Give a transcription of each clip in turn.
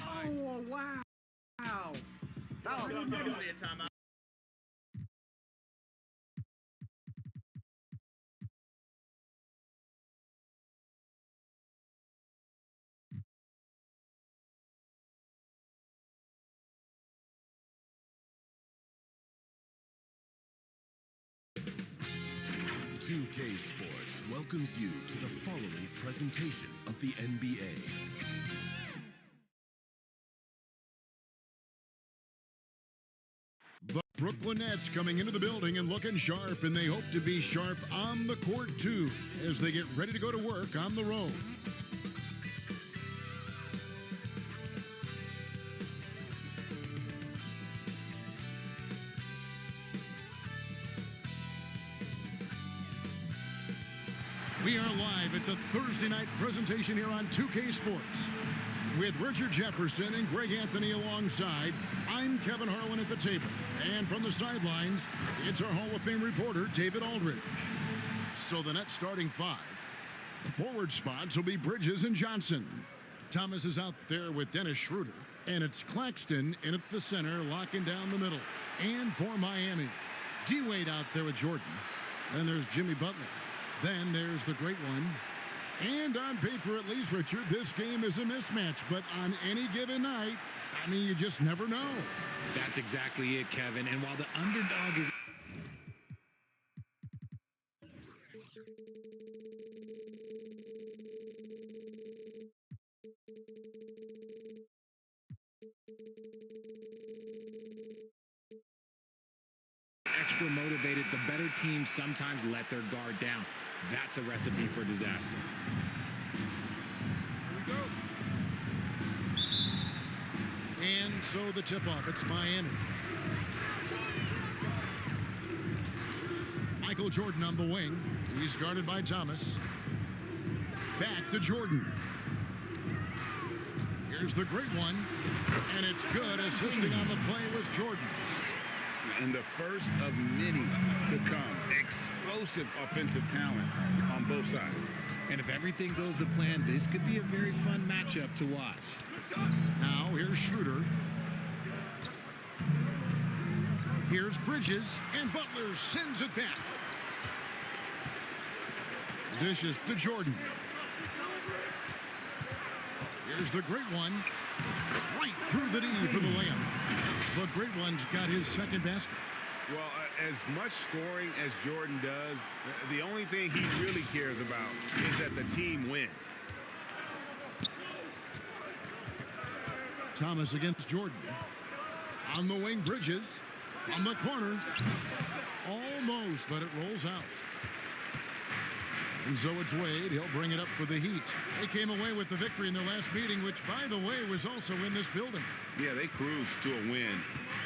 Oh, wow. No, timeout. K Sports welcomes you to the following presentation of the NBA. The Brooklyn Nets coming into the building and looking sharp, and they hope to be sharp on the court too as they get ready to go to work on the road. We are live. It's a Thursday night presentation here on 2K Sports. With Richard Jefferson and Greg Anthony alongside, I'm Kevin Harlan at the table. And from the sidelines, it's our Hall of Fame reporter, David Aldridge. So the Nets starting five. The forward spots will be Bridges and Johnson. Thomas is out there with Dennis Schroeder. And it's Claxton in at the center, locking down the middle. And for Miami, D-Wade out there with Jordan. And there's Jimmy Butler. Then there's the great one. And on paper, at least, Richard, this game is a mismatch. But on any given night, I mean, you just never know. That's exactly it, Kevin. And while the underdog is... hyper motivated, the better teams sometimes let their guard down. That's a recipe for disaster. And so the tip-off, it's Miami. Michael Jordan on the wing. He's guarded by Thomas. Back to Jordan. Here's the great one. And it's good. Assisting on the play was Jordan. And the first of many to come. Explosive offensive talent on both sides. And if everything goes to plan, this could be a very fun matchup to watch. Now here's Schroeder. Here's Bridges. And Butler sends it back. Dishes to Jordan. Here's the great one. Right through the knee for the layup. The great one's got his second basket. Well, as much scoring as Jordan does, the only thing he really cares about is that the team wins. Thomas against Jordan. On the wing, Bridges. From the corner. Almost, but it rolls out. And so it's Wade. He'll bring it up for the Heat. They came away with the victory in their last meeting, which, by the way, was also in this building. Yeah, they cruised to a win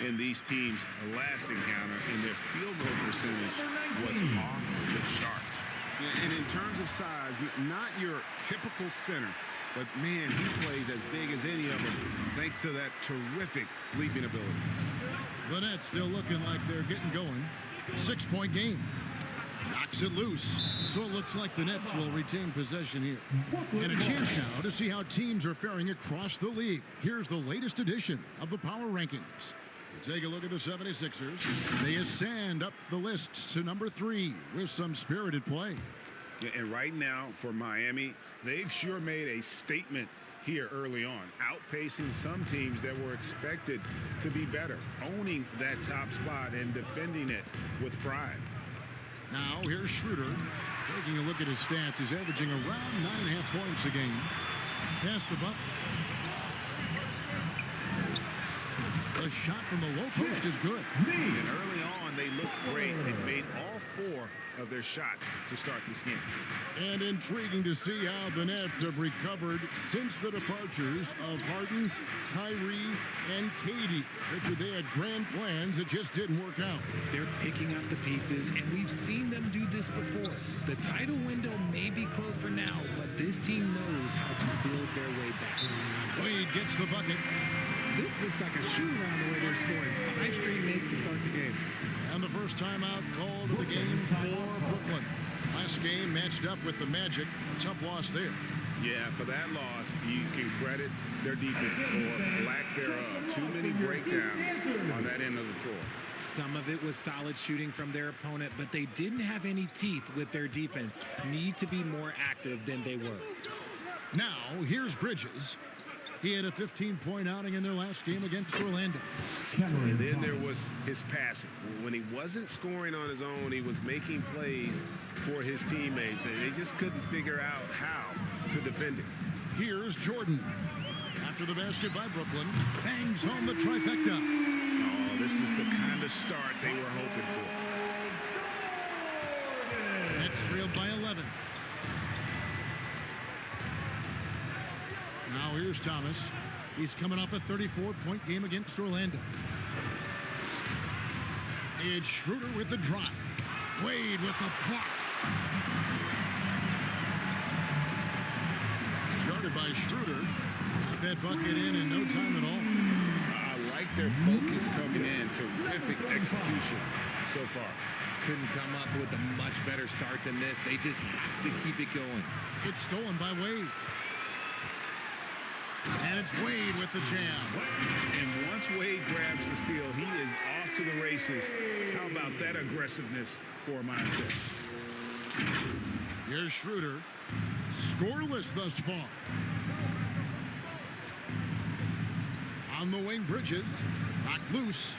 in these teams' last encounter, and their field goal percentage was off the charts. Yeah, and in terms of size, not your typical center, but, man, he plays as big as any of them, thanks to that terrific leaping ability. The Nets still looking like they're getting going. 6-point game. Knocks it loose. So it looks like the Nets will retain possession here. And a chance now to see how teams are faring across the league. Here's the latest edition of the Power Rankings. Take a look at the 76ers. They ascend up the list to number 3 with some spirited play. And right now for Miami, they've sure made a statement here early on, outpacing some teams that were expected to be better, owning that top spot and defending it with pride. Now here's Schroeder. Taking a look at his stats, he's averaging around 9.5 points a game. Pass to Butler. The shot from the low post is good. And early on, they looked great. They made all 4 of their shots to start this game. And intriguing to see how the Nets have recovered since the departures of Harden, Kyrie, and KD. Richard, they had grand plans that just didn't work out. They're picking up the pieces, and we've seen them do this before. The title window may be closed for now, but this team knows how to build their way back. Wade gets the bucket. This looks like a shoot-around the way they're scoring. 5 straight makes to start the game. And the first timeout called of the game for Brooklyn. Last game matched up with the Magic. A tough loss there. Yeah, for that loss, you can credit their defense or lack thereof. Too many breakdowns on that end of the floor. Some of it was solid shooting from their opponent, but they didn't have any teeth with their defense. Need to be more active than they were. Now, here's Bridges. He had a 15-point outing in their last game against Orlando. And then there was his passing. When he wasn't scoring on his own, he was making plays for his teammates, and they just couldn't figure out how to defend it. Here's Jordan. After the basket by Brooklyn, bangs home the trifecta. Oh, this is the kind of start they were hoping for. Nets trailed by 11. Now here's Thomas. He's coming off a 34-point game against Orlando. It's Schroeder with the drive. Wade with the block. Guarded by Schroeder. Got that bucket in no time at all. I like their focus coming in. Terrific execution so far. Couldn't come up with a much better start than this. They just have to keep it going. It's stolen by Wade. And it's Wade with the jam. And once Wade grabs the steal, he is off to the races. How about that aggressiveness for a mindset? Here's Schroeder. Scoreless thus far. On the wing, Bridges. Knocked loose.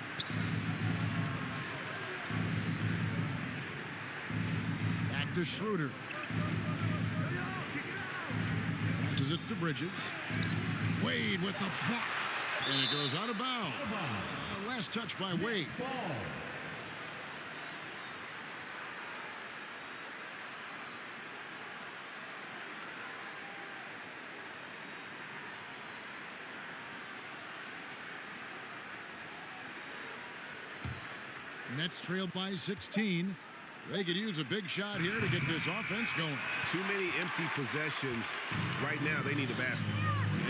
Back to Schroeder. Passes it to Bridges. Wade with the block. And it goes out of bounds. Last touch by Wade. Nets trail by 16. They could use a big shot here to get this offense going. Too many empty possessions. Right now, they need a basket.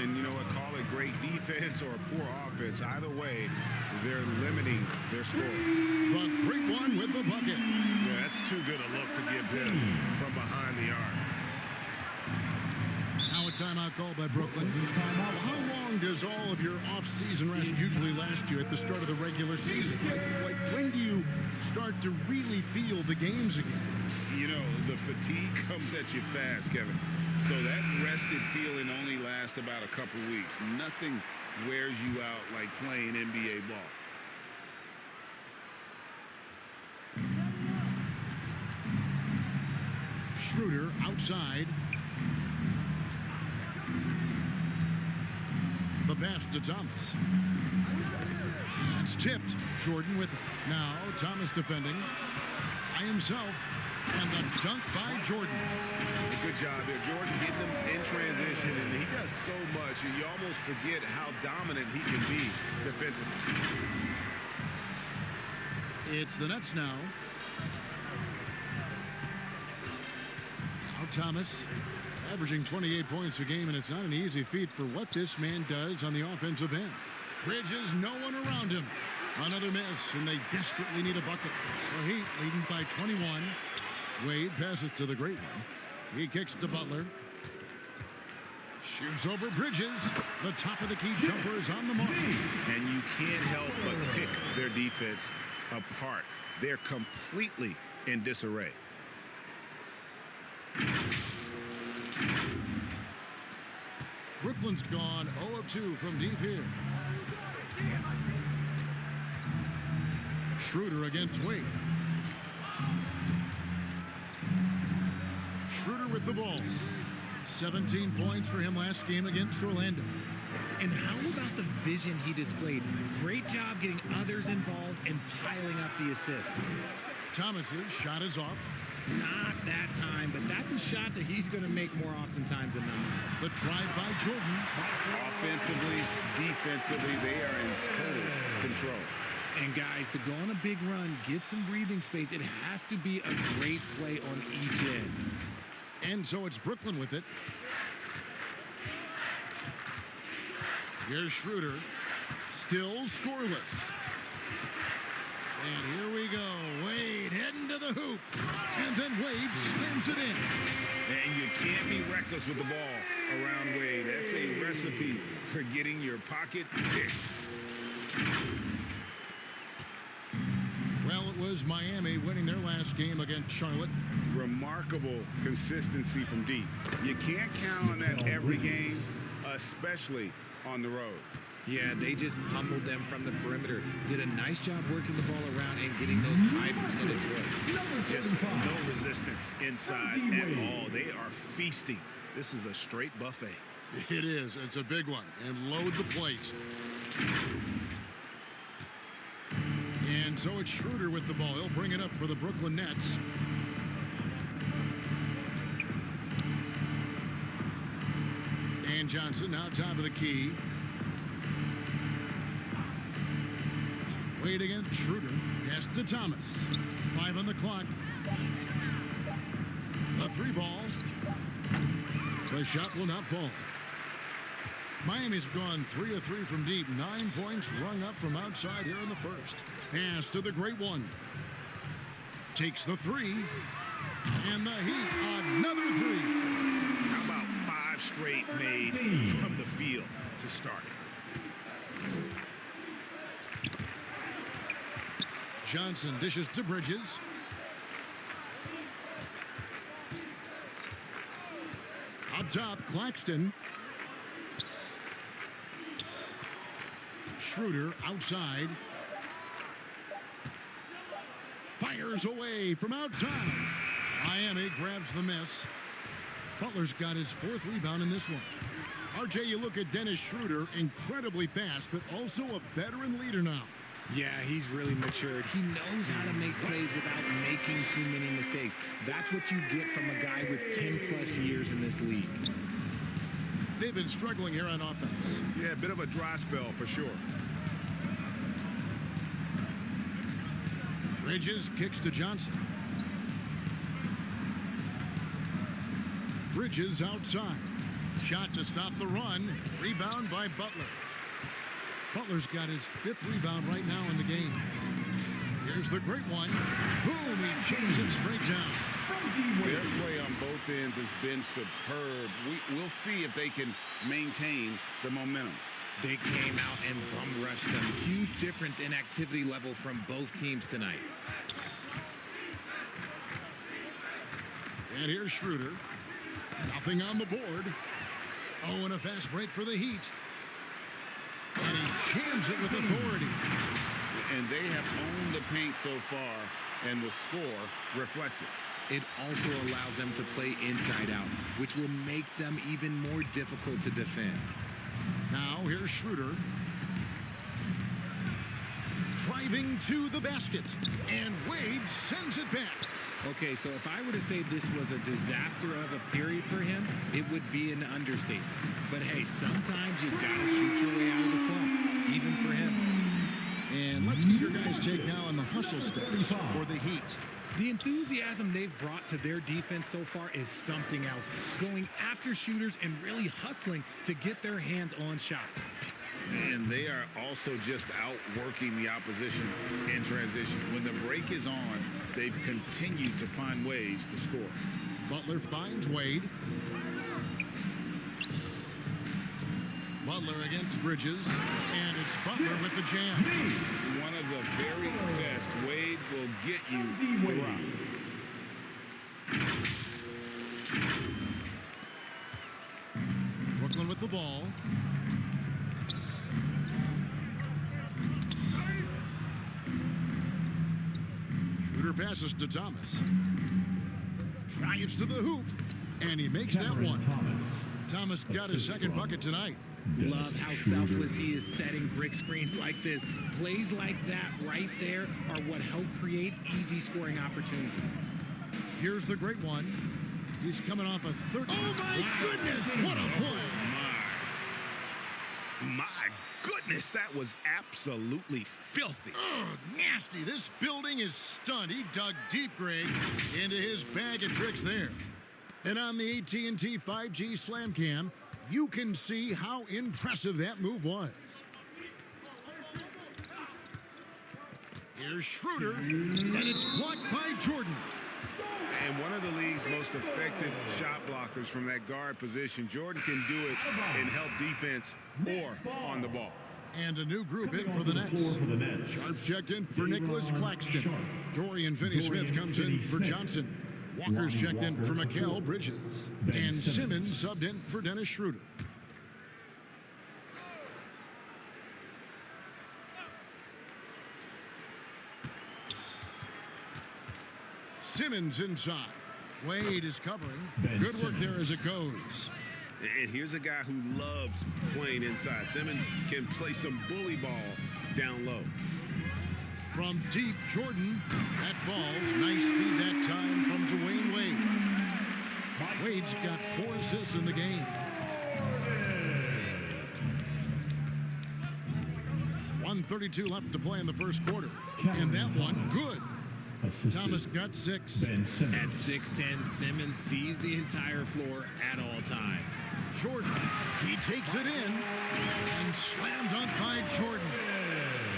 And you know what? Call it great defense or poor offense. Either way, they're limiting their score. The great one with the bucket. Yeah, that's too good a look to give them from behind the arc. Now a timeout called by Brooklyn. How long does all of your off-season rest usually last you at the start of the regular season? Like when do you start to really feel the games again? You know, the fatigue comes at you fast, Kevin. So that rested feeling only lasts about a couple weeks. Nothing wears you out like playing NBA ball. Schroeder outside. The pass to Thomas. That's tipped. Jordan with it. Now Thomas defending by himself. And the dunk by Jordan. Good job there. Jordan getting them in transition, and he does so much, and you almost forget how dominant he can be defensively. It's the Nets now. Now Thomas averaging 28 points a game, and it's not an easy feat for what this man does on the offensive end. Bridges, no one around him. Another miss, and they desperately need a bucket. The Heat leading by 21. Wade passes to the great one. He kicks to Butler. Shoots over Bridges. The top of the key jumper is on the mark. And you can't help but pick their defense apart. They're completely in disarray. Brooklyn's gone 0 of 2 from deep here. Schroeder against Wade. Schroeder with the ball. 17 points for him last game against Orlando. And how about the vision he displayed? Great job getting others involved and piling up the assist. Thomas's shot is off. Not that time, but that's a shot that he's going to make more oftentimes than not. The drive by Jordan. Offensively, defensively, they are in total control. And guys, to go on a big run, get some breathing space, it has to be a great play on each end. And so it's Brooklyn with it. Here's Schroeder. Still scoreless. And here we go. Wade heading to the hoop. And then Wade slams it in. And you can't be reckless with the ball around Wade. That's a recipe for getting your pocket picked. Well, it was Miami winning their last game against Charlotte. Remarkable consistency from deep. You can't count on that every game, especially on the road. Yeah, they just pummeled them from the perimeter. Did a nice job working the ball around and getting those high percentage hits. Just no resistance inside at all. They are feasting. This is a straight buffet. It is. It's a big one. And load the plate. And so it's Schroeder with the ball. He'll bring it up for the Brooklyn Nets. Dan Johnson now top of the key. Wade against Schroeder. Pass to Thomas. 5 on the clock. A 3 ball. The shot will not fall. Miami's gone 3 of 3 from deep. 9 points rung up from outside here in the first. Pass to the great one. Takes the 3. And the Heat, another 3. How about 5 straight made from the field to start? Johnson dishes to Bridges. Up top, Claxton. Schroeder outside. Fires away from outside. Miami grabs the miss. Butler's got his 4th rebound in this one. RJ, you look at Dennis Schroeder, incredibly fast, but also a veteran leader now. Yeah, he's really matured. He knows how to make plays without making too many mistakes. That's what you get from a guy with 10-plus years in this league. They've been struggling here on offense. Yeah, a bit of a dry spell for sure. Bridges kicks to Johnson. Bridges outside. Shot to stop the run. Rebound by Butler. Butler's got his 5th rebound right now in the game. Here's the great one. Boom, he jams it straight down. Their play on both ends has been superb. We'll see if they can maintain the momentum. They came out and bum rushed them. Huge difference in activity level from both teams tonight. And here's Schroeder. Nothing on the board. Oh, and a fast break for the Heat. And he jams it with authority. And they have owned the paint so far, and the score reflects it. It also allows them to play inside out, which will make them even more difficult to defend. Now here's Schroeder. Driving to the basket. And Wade sends it back. Okay, so if I were to say this was a disaster of a period for him, it would be an understatement. But hey, sometimes you gotta shoot your way out of the slump, even for him. And let's get your guys' take now on the hustle steps for the Heat. The enthusiasm they've brought to their defense so far is something else. Going after shooters and really hustling to get their hands on shots. And they are also just outworking the opposition in transition. When the break is on, they've continued to find ways to score. Butler finds Wade. Butler against Bridges. And it's Butler with the jam. One of the very best. Wade will get you the rock. Brooklyn with the ball. Schroeder passes to Thomas. Drives to the hoop. And he makes that one. Thomas got his 2nd bucket tonight. Love how selfless he is setting brick screens like this. Plays like that right there are what help create easy scoring opportunities. Here's the great one. He's coming off a 30. Oh, my goodness. What a play. My goodness, that was absolutely filthy. Oh, nasty. This building is stunned. He dug deep, Greg, into his bag of tricks there. And on the AT&T 5G Slam Cam, you can see how impressive that move was. Here's Schroeder, and it's blocked by Jordan. And one of the league's most effective shot blockers from that guard position. Jordan can do it in help defense or on the ball. And a new group in for the Nets. Sharps checked in for Nicholas Claxton. Dorian Finney-Smith comes in for Johnson. Walker's checked in for Mikal Bridges. And Simmons subbed in for Dennis Schroeder. Simmons inside. Wade is covering. Good work there as it goes. And here's a guy who loves playing inside. Simmons can play some bully ball down low. From deep, Jordan. That falls. Nice feed that time from Dwayne Wade. Wade's got 4 assists in the game. 1:32 left to play in the first quarter. And that one, good. Thomas got 6. At 6'10", Simmons sees the entire floor at all times. Jordan, he takes it in and slammed dunk by Jordan.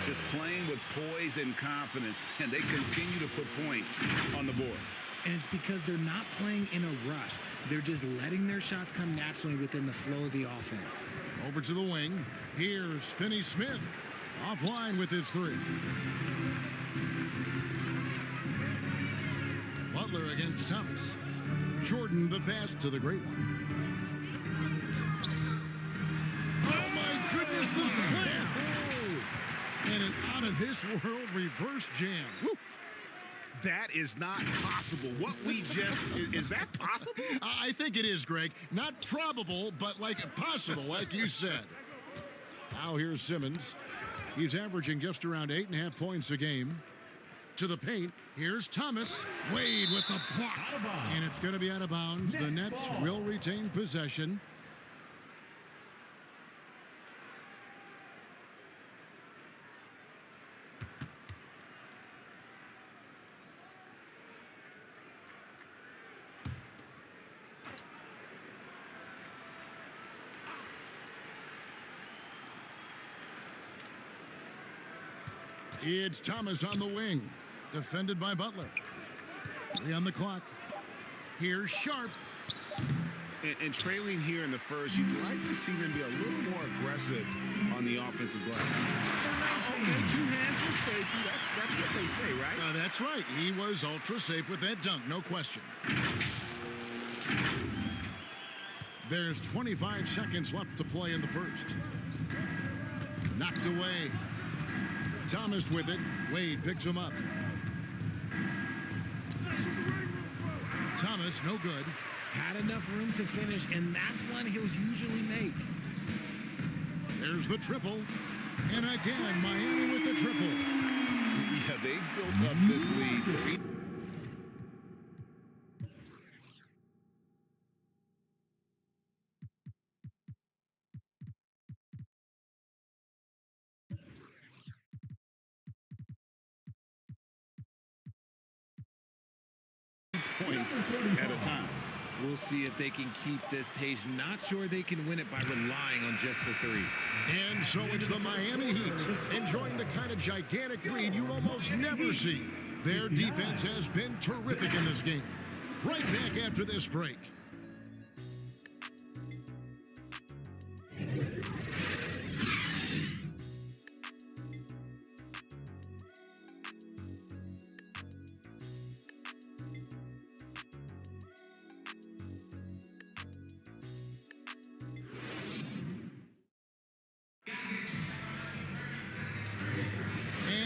Just playing with poise and confidence, and they continue to put points on the board. And it's because they're not playing in a rush. They're just letting their shots come naturally within the flow of the offense. Over to the wing. Here's Finney-Smith. Offline with his 3. Butler against Thomas. Jordan the pass to the great one. Oh my goodness, the slam! And an out of this world reverse jam. Woo. That is not possible. What we just, is that possible? I think it is, Greg. Not probable, but like possible, like you said. Now here's Simmons. He's averaging just around 8.5 points a game. To the paint, here's Thomas. Wade with the block. And it's going to be out of bounds. The Nets will retain possession. It's Thomas on the wing, defended by Butler. 3 on the clock. Here's Sharp. And trailing here in the first, you'd like to see them be a little more aggressive on the offensive glass. Okay, 2 hands for safety. That's what they say, right? That's right. He was ultra safe with that dunk, no question. There's 25 seconds left to play in the first. Knocked away. Thomas with it. Wade picks him up. Thomas, no good. Had enough room to finish, and that's one he'll usually make. There's the triple. And again, Miami with the triple. Yeah, they built up this lead. 3 points at a time. We'll see if they can keep this pace. Not sure they can win it by relying on just the 3. And so it's the Miami Heat enjoying the kind of gigantic lead you almost never see. Their defense has been terrific in this game. Right back after this break.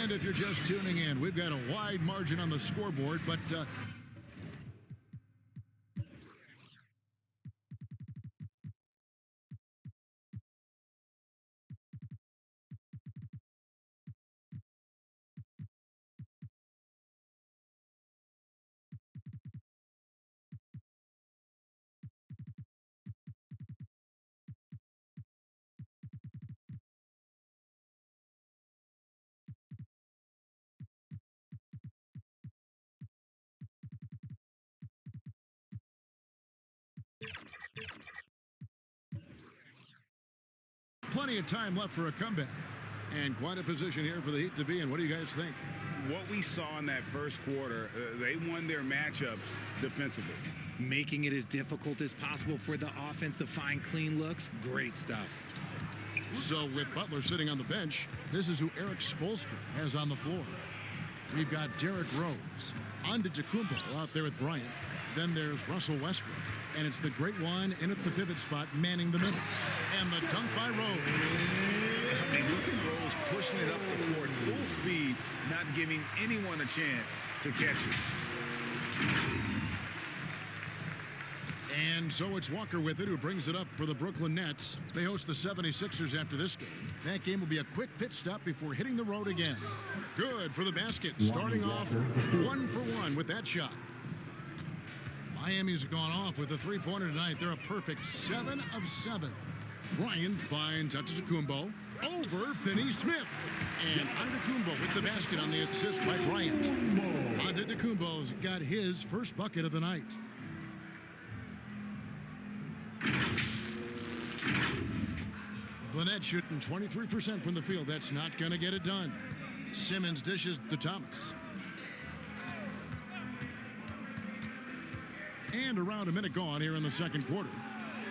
And if you're just tuning in, we've got a wide margin on the scoreboard, but plenty of time left for a comeback. And quite a position here for the Heat to be in. What do you guys think? What we saw in that first quarter, they won their matchups defensively. Making it as difficult as possible for the offense to find clean looks. Great stuff. So with Butler sitting on the bench, this is who Eric Spoelstra has on the floor. We've got Derrick Rose, Antetokounmpo out there with Bryant. Then there's Russell Westbrook. And it's the great one in at the pivot spot, manning the middle. And the dunk by Rose. I mean, look at Rose pushing it up the court, full speed, not giving anyone a chance to catch it. And so it's Walker with it, who brings it up for the Brooklyn Nets. They host the 76ers after this game. That game will be a quick pit stop before hitting the road again. Good for the basket, starting off 1 for 1 with that shot. Miami's gone off with a 3-pointer tonight. They're a perfect 7 of 7. Bryant finds Antetokounmpo over Finney-Smith. And Antetokounmpo with the basket on the assist by Bryant. Antetokounmpo's got his first bucket of the night. The Nets shooting 23% from the field. That's not going to get it done. Simmons dishes to Thomas. And around a minute gone here in the second quarter.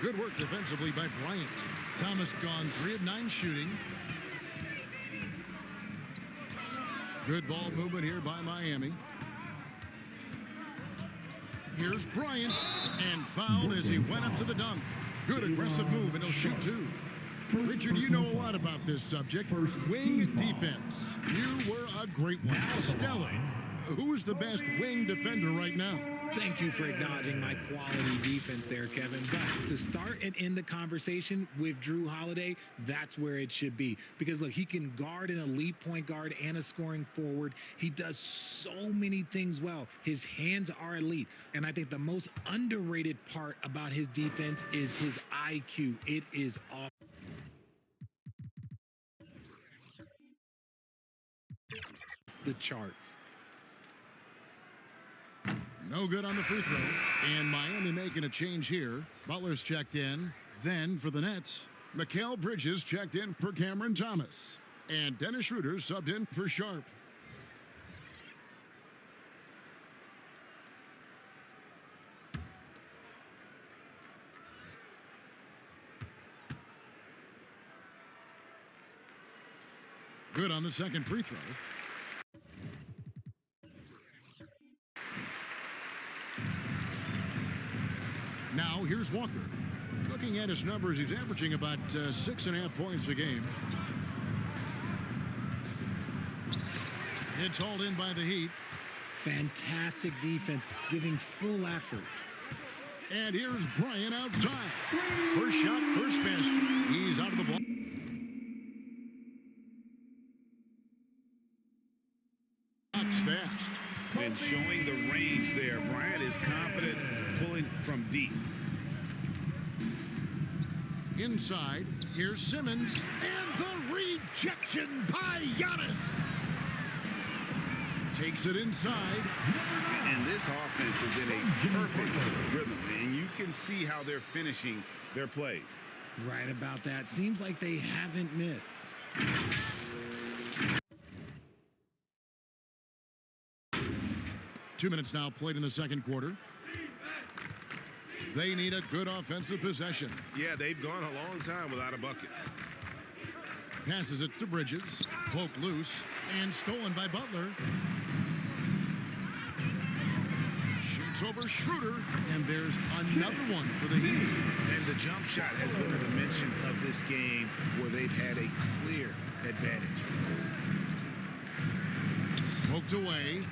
Good work defensively by Bryant. Thomas gone 3 of 9 shooting. Good ball movement here by Miami. Here's Bryant, and fouled as he went up to the dunk. Good aggressive move, and he'll shoot 2. Richard, you know a lot about this subject. Wing defense. You were a great one. Stellar. Who's the best wing defender right now? Thank you for acknowledging my quality defense there, Kevin. But to start and end the conversation with Drew Holiday, that's where it should be. Because, look, he can guard an elite point guard and a scoring forward. He does so many things well. His hands are elite. And I think the most underrated part about his defense is his IQ. It is off the charts. No good on the free throw. And Miami making a change here. Butler's checked in. Then for the Nets, Mikal Bridges checked in for Cameron Thomas. And Dennis Schroeder subbed in for Sharp. Good on the second free throw. Now here's Walker. Looking at his numbers, he's averaging about 6.5 points a game. It's hauled in by the Heat. Fantastic defense, giving full effort. And here's Bryant outside. First shot, first pass. He's out of the ball. Fast. And showing the range there. Bryant is confident pulling from deep. Inside, here's Simmons. And the rejection by Giannis. Takes it inside. And this offense is in a perfect rhythm. And you can see how they're finishing their plays. Right about that. Seems like they haven't missed. 2 minutes now played in the second quarter. They need a good offensive possession. Yeah, they've gone a long time without a bucket. Passes it to Bridges. Poked loose and stolen by Butler. Shoots over Schroeder, and there's another one for the Heat. And the jump shot has been a dimension of this game where they've had a clear advantage. Poked away.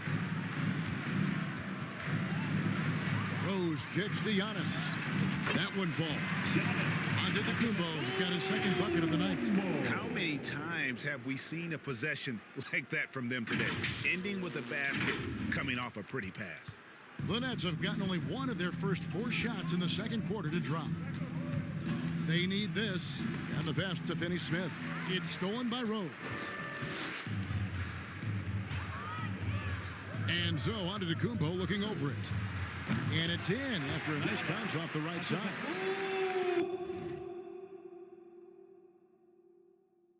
Rose kicks to Giannis. That one falls. Antetokounmpo's got his second bucket of the night. How many times have we seen a possession like that from them today? Ending with a basket, coming off a pretty pass. The Nets have gotten only one of their first 4 shots in the second quarter to drop. They need this. And the pass to Finney-Smith. It's stolen by Rose. And so Antetokounmpo looking over it. And it's in after a nice bounce off the right side.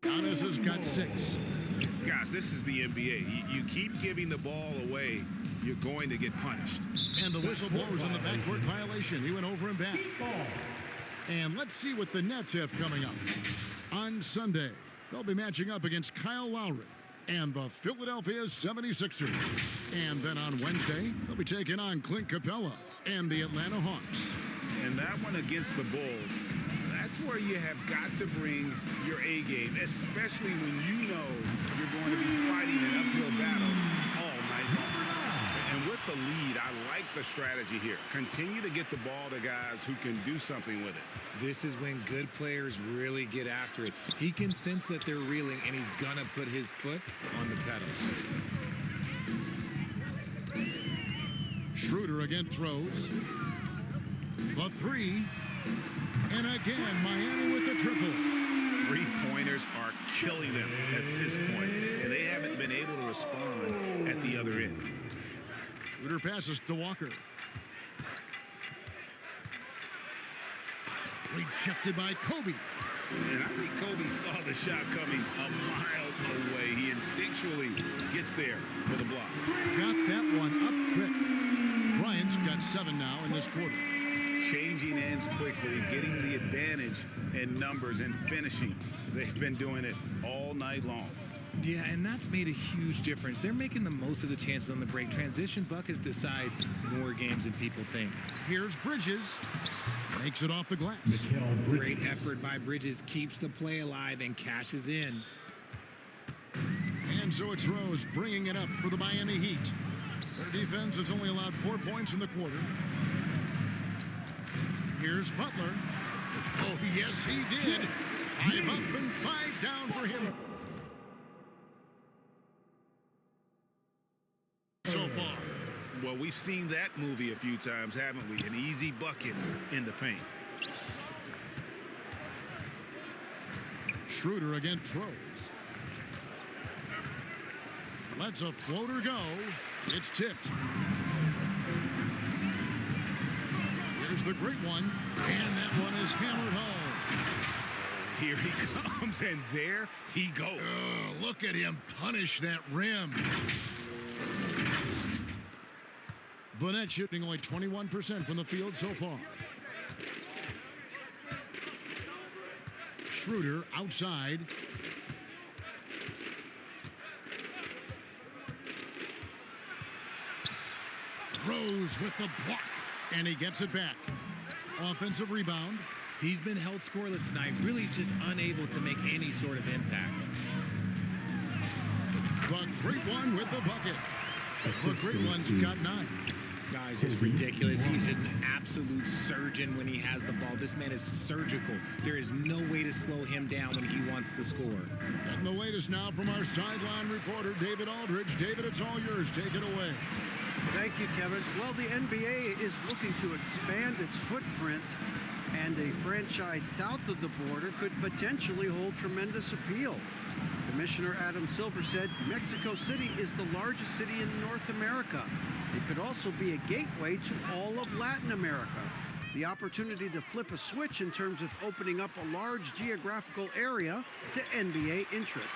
Giannis has got 6. Guys, this is the NBA. You keep giving the ball away, you're going to get punished. And the whistle blows on the backcourt violation. He went over and back. And let's see what the Nets have coming up. On Sunday, they'll be matching up against Kyle Lowry and the Philadelphia 76ers. And then on Wednesday, they'll be taking on Clint Capella and the Atlanta Hawks. And that one against the Bulls, that's where you have got to bring your A game, especially when you know you're going to be fighting an uphill battle all night long. And with the lead, I like the strategy here. Continue to get the ball to guys who can do something with it. This is when good players really get after it. He can sense that they're reeling, and he's gonna put his foot on the pedal. Schroeder again throws. The 3. And again, Miami with the triple. 3-pointers are killing them at this point, and they haven't been able to respond at the other end. Schroeder passes to Walker. Rejected by Kobe. And I think Kobe saw the shot coming a mile away. He instinctually gets there for the block. Got that one up quick. Bryant's got 7 now in this quarter. Changing ends quickly, getting the advantage in numbers and finishing. They've been doing it all night long. Yeah, and that's made a huge difference. They're making the most of the chances on the break. Transition buckets decide more games than people think. Here's Bridges. Makes it off the glass. Great effort by Bridges. Keeps the play alive and cashes in. And so it's Rose bringing it up for the Miami Heat. Their defense has only allowed 4 points in the quarter. Here's Butler. Oh, yes, he did. 5 up and 5 down for him. So far. Well, we've seen that movie a few times, haven't we? An easy bucket in the paint. Schroeder again throws. Lets a floater go. It's tipped. Here's the great one. And that one is hammered home. Here he comes, and there he goes. Look at him punish that rim. Burnett shooting only 21% from the field so far. Schroeder outside. Rose with the block, and he gets it back. Offensive rebound. He's been held scoreless tonight, really just unable to make any sort of impact. The Great One with the bucket. The Great One's got 9. Guys, just ridiculous. He's just an absolute surgeon when he has the ball. This man is surgical. There is no way to slow him down when he wants to score. Getting the latest now from our sideline reporter, David Aldridge. David, it's all yours. Take it away. Thank you, Kevin. Well, the NBA is looking to expand its footprint, and a franchise south of the border could potentially hold tremendous appeal. Commissioner Adam Silver said Mexico City is the largest city in North America. It could also be a gateway to all of Latin America. The opportunity to flip a switch in terms of opening up a large geographical area to NBA interest.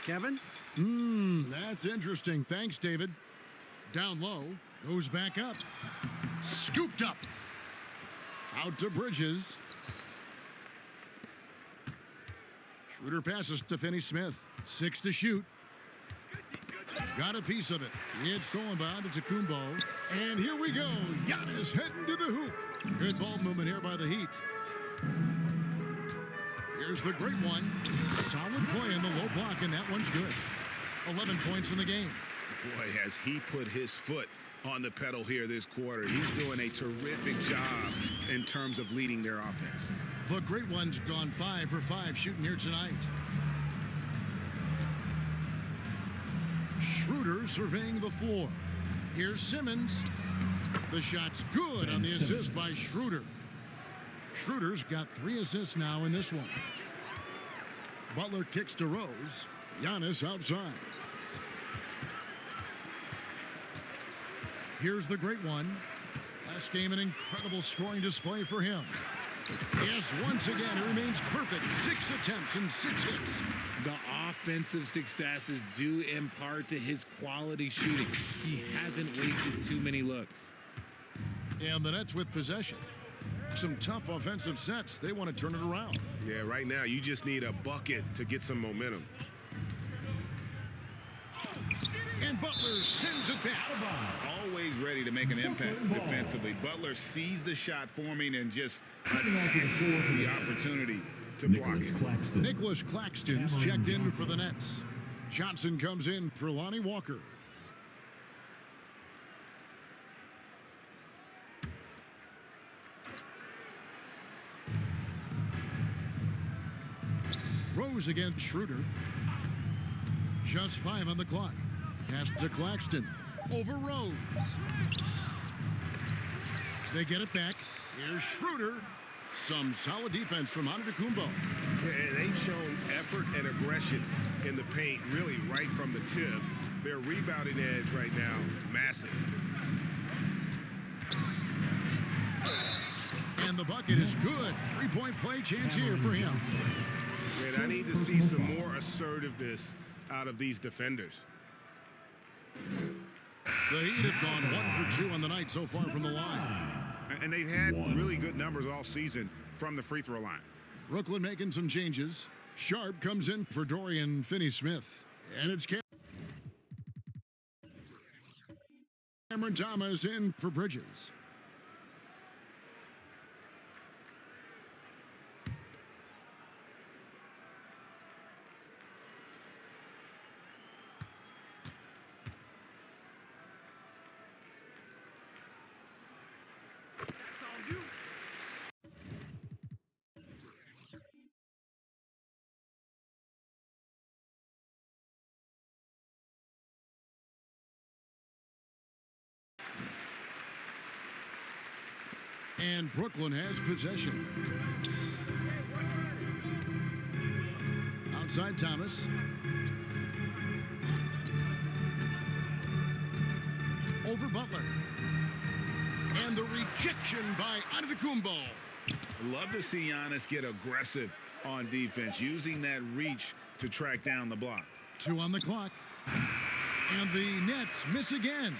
Kevin? That's interesting. Thanks, David. Down low, goes back up. Scooped up. Out to Bridges. Schroeder passes to Finney-Smith. 6 to shoot. Got a piece of it. It's stolen by Antetokounmpo. And here we go. Giannis heading to the hoop. Good ball movement here by the Heat. Here's the Great One. Solid play in the low block, and that one's good. 11 points in the game. Boy, has he put his foot on the pedal here this quarter. He's doing a terrific job in terms of leading their offense. The Great One's gone 5 for 5 shooting here tonight. Schroeder surveying the floor. Here's Simmons. The shot's good on the assist by Schroeder. Schroeder's got 3 assists now in this one. Butler kicks to Rose. Giannis outside. Here's the Great One. Last game, an incredible scoring display for him. Yes, once again, he remains perfect. 6 attempts and 6 hits. The offensive success is due in part to his quality shooting. He hasn't wasted too many looks. And the Nets with possession. Some tough offensive sets. They want to turn it around. Yeah, right now you just need a bucket to get some momentum. And Butler sends it back. Always ready to make an impact defensively. Butler sees the shot forming and just attacks the opportunity to block it. Nicholas Claxton's checked in for the Nets. Johnson comes in for Lonnie Walker. Rose against Schroeder. Just 5 on the clock. Pass to Claxton. Over Rose. They get it back. Here's Schroeder. Some solid defense from Antetokounmpo. Yeah, they've shown effort and aggression in the paint, really right from the tip. Their rebounding edge right now, massive. And the bucket is good. 3-point play chance here for him. And I need to see some more assertiveness out of these defenders. The Heat have gone 1 for 2 on the night so far from the line. And they've had really good numbers all season from the free throw line. Brooklyn making some changes. Sharp comes in for Dorian Finney-Smith. And it's Cameron Thomas in for Bridges. And Brooklyn has possession. Outside Thomas. Over Butler. And the rejection by Antetokounmpo. Love to see Giannis get aggressive on defense, using that reach to track down the block. 2 on the clock. And the Nets miss again.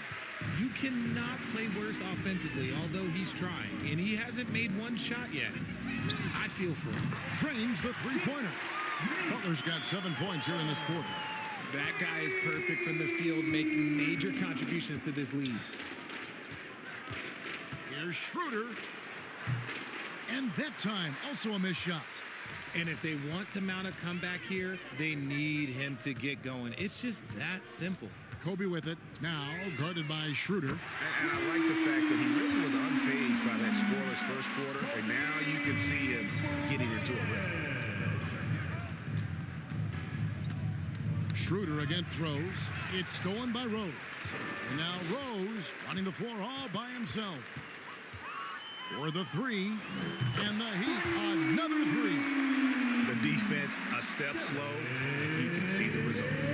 You cannot play worse offensively, although he's trying, and he hasn't made one shot yet. I feel for him. Drains the three-pointer. Butler's got 7 points here in this quarter. That guy is perfect from the field, making major contributions to this lead. Here's Schroeder. And that time, also a missed shot. And if they want to mount a comeback here, they need him to get going. It's just that simple. Kobe with it, now guarded by Schroeder. And I like the fact that he really was unfazed by that scoreless first quarter, and now you can see him getting into a rhythm. Schroeder again throws. It's stolen by Rose. And now Rose running the floor all by himself. For the three, and the Heat, another three. The defense a step slow, and you can see the results.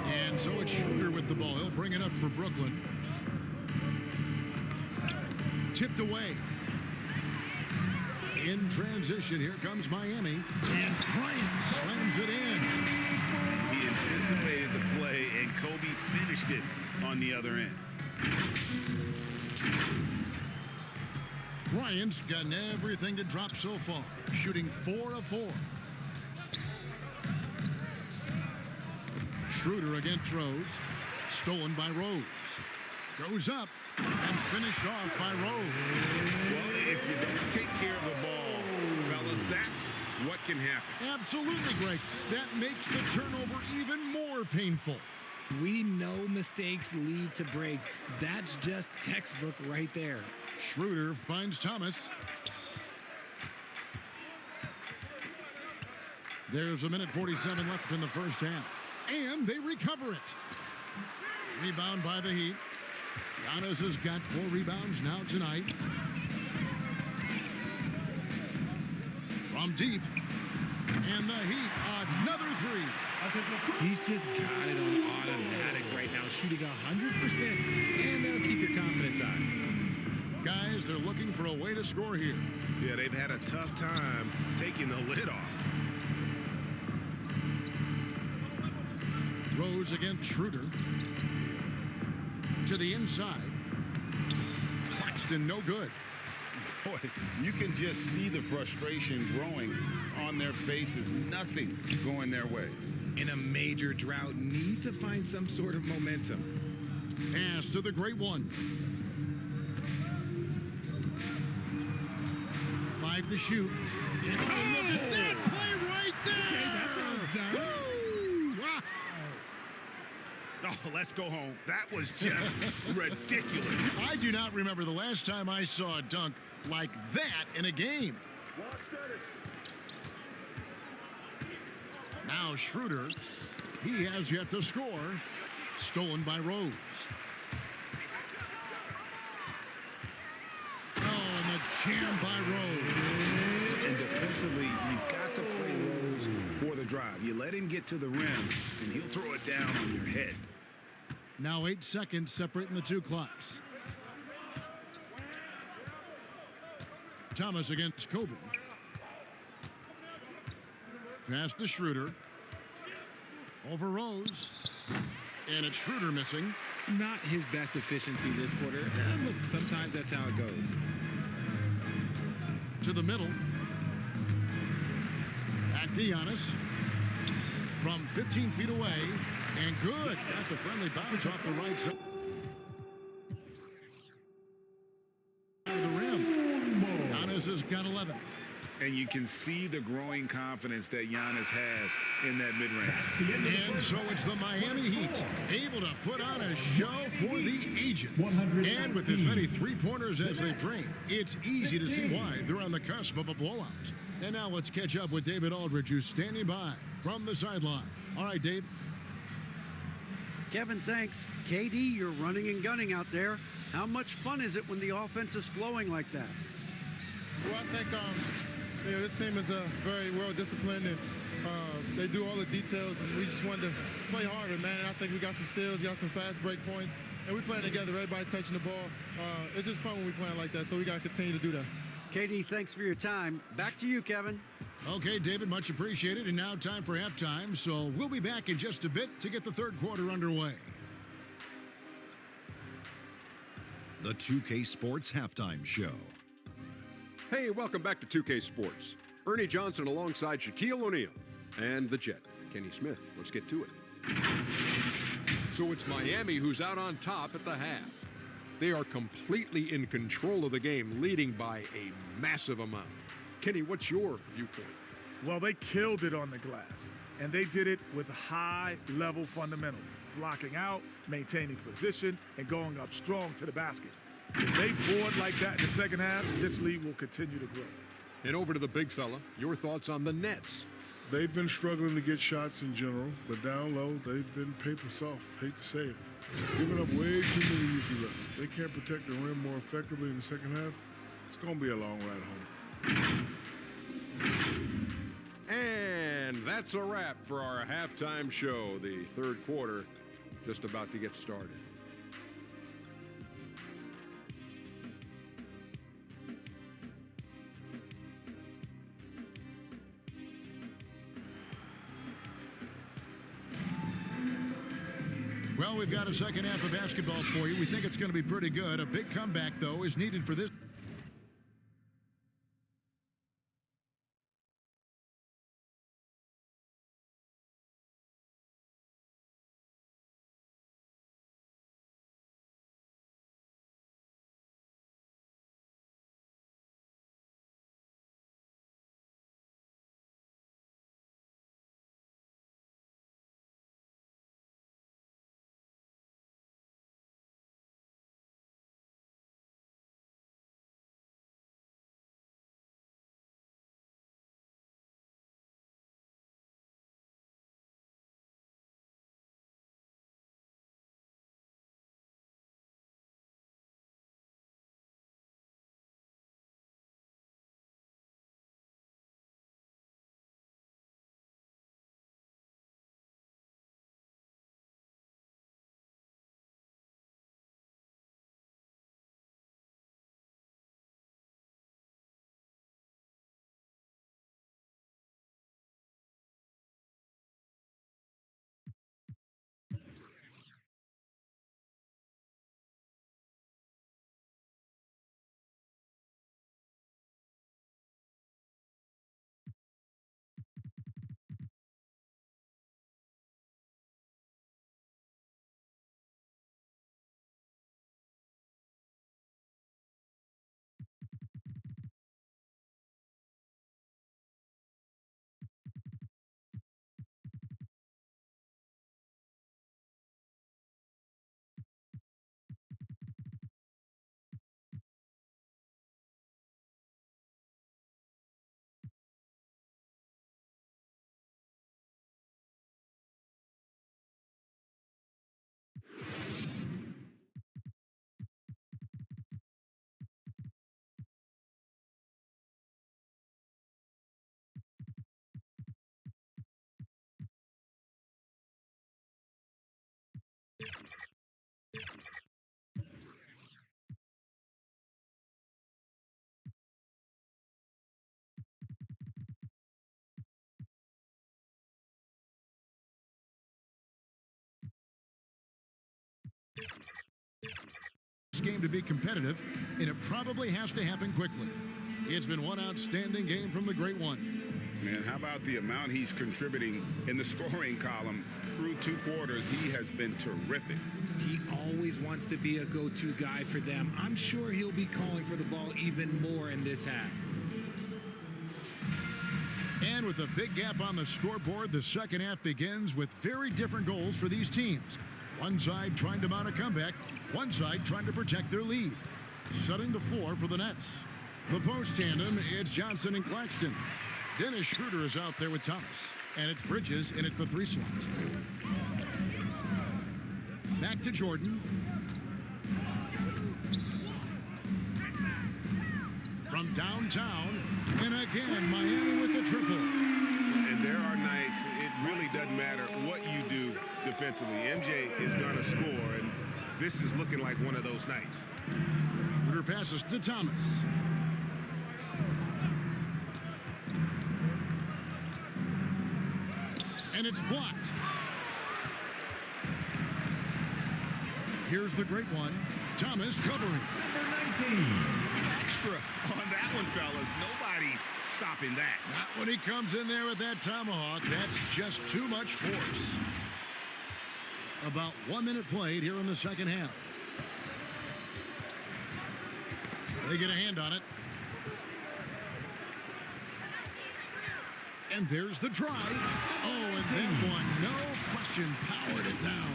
And so it's Schroeder with the ball. He'll bring it up for Brooklyn. Tipped away. In transition, here comes Miami. And Bryant slams it in. He anticipated the play, and Kobe finished it on the other end. Bryant's gotten everything to drop so far, shooting 4 of 4. Schroeder again throws, stolen by Rose. Goes up and finished off by Rose. Well, if you don't take care of the ball, fellas, that's what can happen. Absolutely, Greg. That makes the turnover even more painful. We know mistakes lead to breaks. That's just textbook right there. Schroeder finds Thomas. There's 1:47 left in the first half. And they recover it. Rebound by the Heat. Giannis has got 4 rebounds now tonight. From deep. And the Heat, another three. He's just got it on automatic right now, shooting 100%, and that'll keep your confidence high. Guys, they're looking for a way to score here. Yeah, they've had a tough time taking the lid off. Rose against Schroeder. To the inside. Claxton, no good. Boy, you can just see the frustration growing on their faces. Nothing going their way. In a major drought, need to find some sort of momentum. Pass to the great one. 5 to shoot. Oh, look at that play right there! Okay, that's how it's done. Woo! Wow. Oh, let's go home. That was just ridiculous. I do not remember the last time I saw a dunk like that in a game. Now Schroeder, he has yet to score. Stolen by Rose. Oh, and the jam by Rose. And defensively, you've got to play Rose for the drive. You let him get to the rim, and he'll throw it down on your head. Now 8 seconds separating the two clocks. Thomas against Kobe. Pass to Schroeder. Over Rose. And it's Schroeder missing. Not his best efficiency this quarter. Look, sometimes that's how it goes. To the middle. Back to Giannis. From 15 feet away. And good. Got the friendly bounce off the right side of the rim. Giannis has got 11. And you can see the growing confidence that Giannis has in that mid-range. And so it's the Miami Heat able to put on a show for the ages. And with as many three-pointers as they drain, it's easy to see why they're on the cusp of a blowout. And now let's catch up with David Aldridge, who's standing by from the sideline. All right, Dave. Kevin, thanks. KD, you're running and gunning out there. How much fun is it when the offense is flowing like that? Well, I think this team is very well disciplined, and they do all the details, and we just wanted to play harder, man. And I think we got some steals, got some fast break points, and we playing together, everybody touching the ball. It's just fun when we playing like that, so we got to continue to do that. KD, thanks for your time. Back to you, Kevin. Okay, David, much appreciated. And now time for halftime. So we'll be back in just a bit to get the third quarter underway. The 2K Sports Halftime Show. Hey, welcome back to 2K Sports. Ernie Johnson alongside Shaquille O'Neal and the Jet, Kenny Smith. Let's get to it. So it's Miami who's out on top at the half. They are completely in control of the game, leading by a massive amount. Kenny, what's your viewpoint? Well, they killed it on the glass, and they did it with high-level fundamentals, blocking out, maintaining position, and going up strong to the basket. If they board like that in the second half, this lead will continue to grow. And over to the big fella, your thoughts on the Nets. They've been struggling to get shots in general, but down low, they've been paper soft. Hate to say it. Giving up way too many easy looks. They can't protect the rim more effectively in the second half. It's going to be a long ride home. And that's a wrap for our halftime show. The third quarter just about to get started. Well, we've got a second half of basketball for you. We think it's going to be pretty good. A big comeback, though, is needed for this. Game to be competitive, and it probably has to happen quickly. It's been one outstanding game from the Great One. Man, how about the amount he's contributing in the scoring column through two quarters? He has been terrific. He always wants to be a go-to guy for them. I'm sure he'll be calling for the ball even more in this half. And with a big gap on the scoreboard, the second half begins with very different goals for these teams. One side trying to mount a comeback, one side trying to protect their lead. Setting the floor for the Nets. The post tandem, it's Johnson and Claxton. Dennis Schroeder is out there with Thomas. And it's Bridges in at the 3 slot. Back to Jordan. From downtown, and again, Miami with the triple. And there are nights, it really doesn't matter what you do defensively. MJ is going to score, and this is looking like one of those nights. Schroeder passes to Thomas. And it's blocked. Here's the great one. Thomas covering. Extra on that one, fellas. Nobody's stopping that. Not when he comes in there with that tomahawk. That's just too much force. About 1 minute played here in the second half. They get a hand on it. And there's the try. Oh, and that one, no question, powered it down.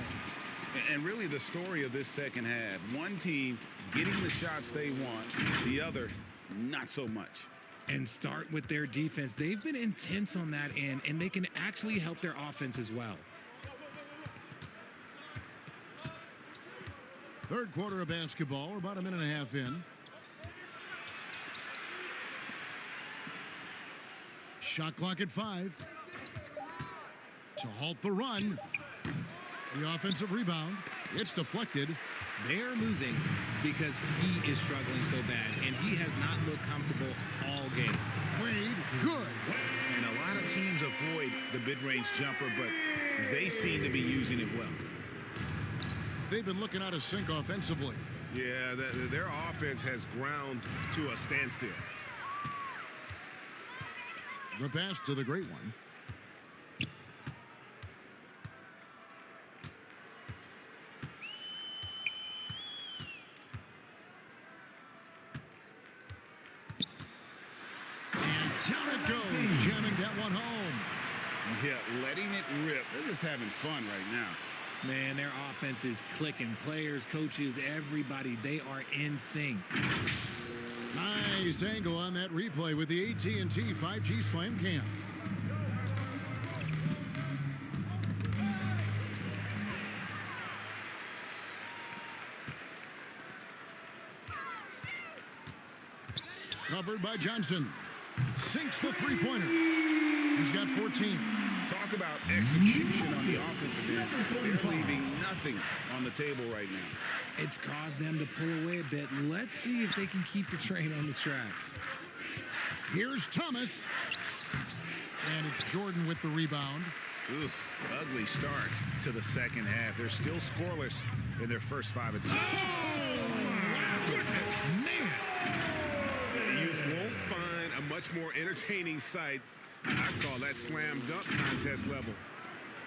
And really the story of this second half, one team getting the shots they want, the other not so much. And start with their defense. They've been intense on that end, and they can actually help their offense as well. Third quarter of basketball. We're about a minute and a half in. Shot clock at 5. To halt the run. The offensive rebound. It's deflected. They're losing because he is struggling so bad, and he has not looked comfortable all game. Wade, good. And a lot of teams avoid the mid-range jumper, but they seem to be using it well. They've been looking out of sync offensively. Yeah, their offense has ground to a standstill. The pass to the great one. And down it goes, jamming that one home. Yeah, letting it rip. They're just having fun right now. Man, their offense is clicking. Players, coaches, everybody, they are in sync. Nice angle on that replay with the AT&T 5G Slam Cam. Covered by Johnson. Sinks the three-pointer. He's got 14. Talk about execution on the offensive end. They're leaving nothing on the table right now. It's caused them to pull away a bit. Let's see if they can keep the train on the tracks. Here's Thomas. And it's Jordan with the rebound. Oof, ugly start to the second half. They're still scoreless in their first 5 attempts. Oh, my goodness, man. You won't find a much more entertaining sight. I call that slam dunk contest level.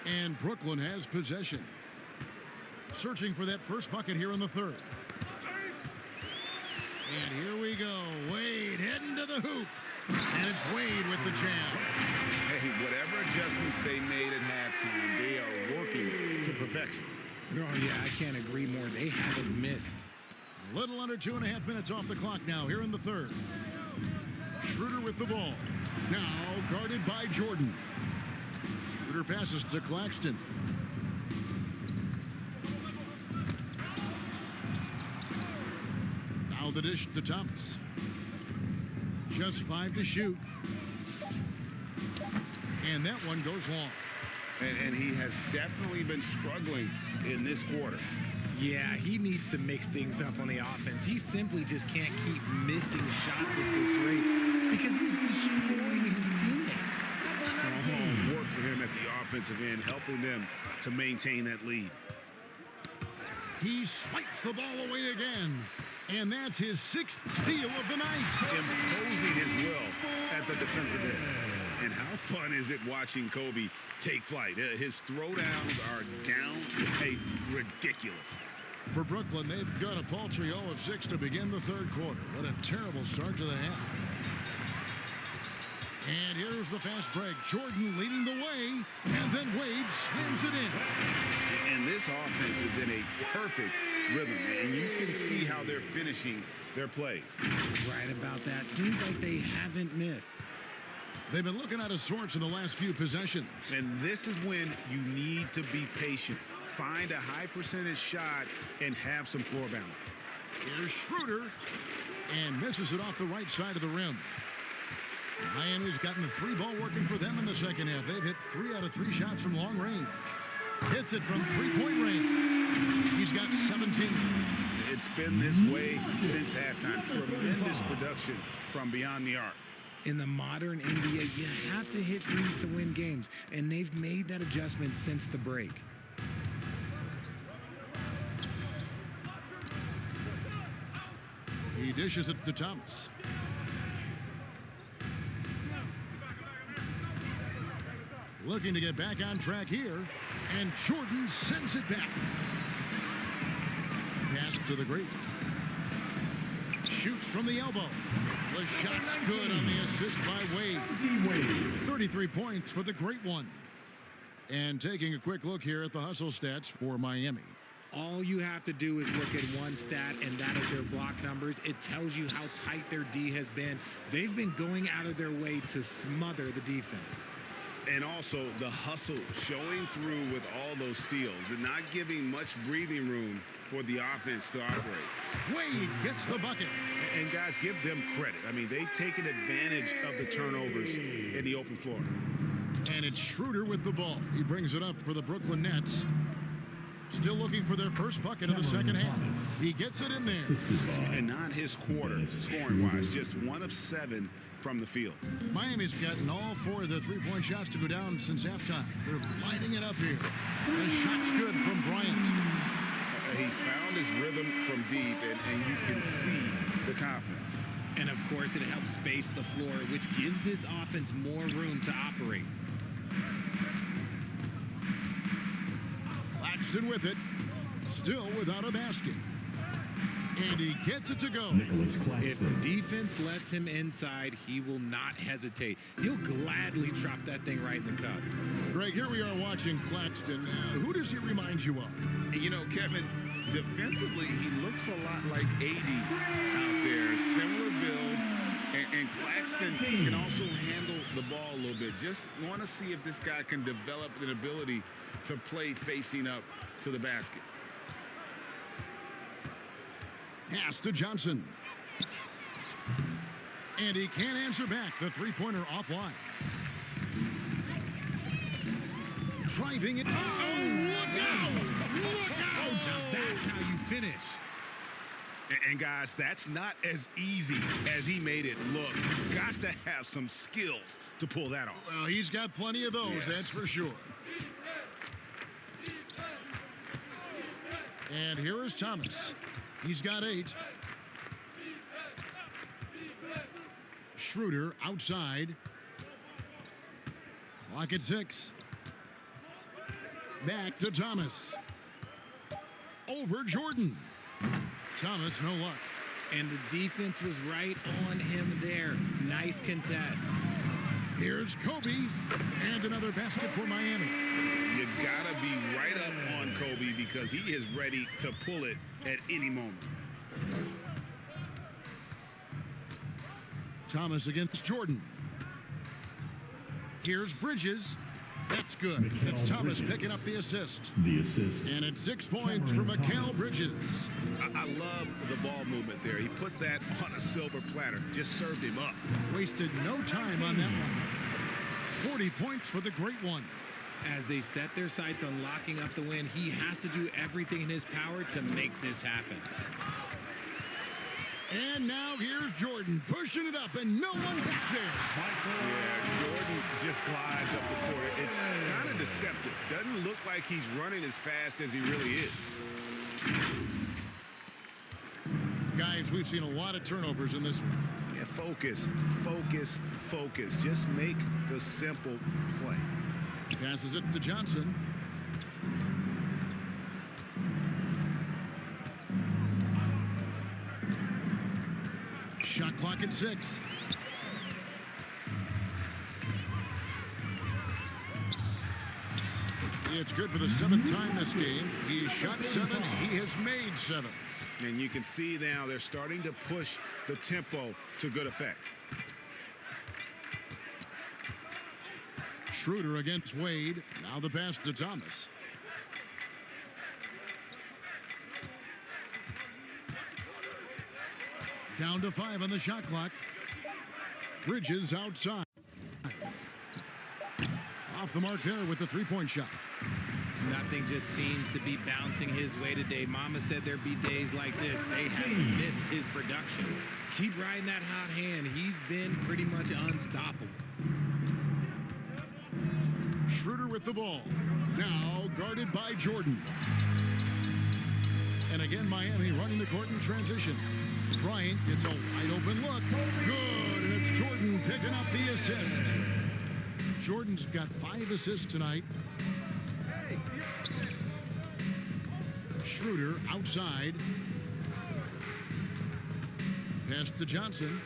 And Brooklyn has possession. Searching for that first bucket here in the third. And here we go. Wade heading to the hoop. And it's Wade with the jam. Hey, whatever adjustments they made at halftime, they are working to perfection. Oh, yeah, I can't agree more. They haven't missed. A little under 2.5 minutes off the clock now here in the third. Schroeder with the ball. Now guarded by Jordan. Schroeder passes to Claxton. Now the dish to Thomas. Just 5 to shoot. And that one goes long. And he has definitely been struggling in this quarter. Yeah, he needs to mix things up on the offense. He simply just can't keep missing shots at this rate because he's destroying his teammates. Strong work for him at the offensive end, helping them to maintain that lead. He swipes the ball away again. And that's his 6th steal of the night. Imposing his will at the defensive end. And how fun is it watching Kobe take flight? His throwdowns are downright ridiculous. For Brooklyn, they've got a paltry 0 of 6 to begin the third quarter. What a terrible start to the half. And here's the fast break. Jordan leading the way, and then Wade slams it in. And this offense is in a perfect rhythm, and you can see how they're finishing their plays. Right about that. Seems like they haven't missed. They've been looking out of sorts in the last few possessions. And this is when you need to be patient. Find a high percentage shot and have some floor balance. Here's Schroeder, and misses it off the right side of the rim. Miami's gotten the 3 ball working for them in the second half. They've hit 3 out of 3 shots from long range. Hits it from 3-point range. He's got 17. It's been this way since halftime. Tremendous production from beyond the arc. In the modern NBA, you have to hit threes to win games, and they've made that adjustment since the break. He dishes it to Thomas. Looking to get back on track here, and Jordan sends it back. Pass to the great one. Shoots from the elbow. The shot's good on the assist by Wade. 33 points for the great one. And taking a quick look here at the hustle stats for Miami. All you have to do is look at one stat, and that is their block numbers. It tells you how tight their D has been. They've been going out of their way to smother the defense. And also the hustle showing through with all those steals and not giving much breathing room for the offense to operate. Wade gets the bucket. And guys, give them credit. I mean, they've taken advantage of the turnovers in the open floor. And it's Schroeder with the ball. He brings it up for the Brooklyn Nets. Still looking for their first bucket of the second half. He gets it in there. And not his quarter, scoring-wise, just 1 of 7 from the field. Miami's gotten all 4 of the three-point shots to go down since halftime. They're lining it up here. The shot's good from Bryant. He's found his rhythm from deep, and you can see the confidence. And, of course, it helps space the floor, which gives this offense more room to operate. Claxton with it. Still without a basket. And he gets it to go. If the defense lets him inside, he will not hesitate. He'll gladly drop that thing right in the cup. Greg, here we are watching Claxton. Who does he remind you of? You know, Kevin, defensively, he looks a lot like 80 out there. Similar builds. And Claxton can also handle the ball a little bit. Just want to see if this guy can develop an ability to play facing up to the basket. Pass to Johnson. And he can't answer back. The three-pointer offline. Driving it. Oh, look out! Look out! That's how you finish. And guys, that's not as easy as he made it look. Got to have some skills to pull that off. Well, he's got plenty of those, that's for sure. And here is Thomas. He's got 8. Schroeder outside. Clock at 6. Back to Thomas. Over Jordan. Thomas, no luck. And the defense was right on him there. Nice contest. Here's Kobe. And another basket for Miami. You gotta be right up on Kobe because he is ready to pull it at any moment. Thomas against Jordan. Here's Bridges. That's good. It's Thomas picking up the assist. And it's 6 points for Mikal Bridges. I love the ball movement there. He put that on a silver platter. Just served him up. Wasted no time on that one. 40 points for the great one. As they set their sights on locking up the win, he has to do everything in his power to make this happen. And now here's Jordan pushing it up, and no one back there. Yeah, Jordan just glides up the court. It's kind of deceptive. Doesn't look like he's running as fast as he really is. Guys, we've seen a lot of turnovers in this one. Yeah, focus, focus, focus. Just make the simple play. Passes it to Johnson. Shot clock at 6. It's good for the 7th time this game. He shot 7. He has made 7. And you can see now they're starting to push the tempo to good effect. Schroeder against Wade. Now the pass to Thomas. Down to 5 on the shot clock. Bridges outside. Off the mark there with the three-point shot. Nothing just seems to be bouncing his way today. Mama said there'd be days like this. They have missed his production. Keep riding that hot hand. He's been pretty much unstoppable. Schroeder with the ball. Now guarded by Jordan. And again, Miami running the court in transition. Bryant gets a wide open look. Good, and it's Jordan picking up the assist. Jordan's got 5 assists tonight. Schroeder outside. Pass to Johnson.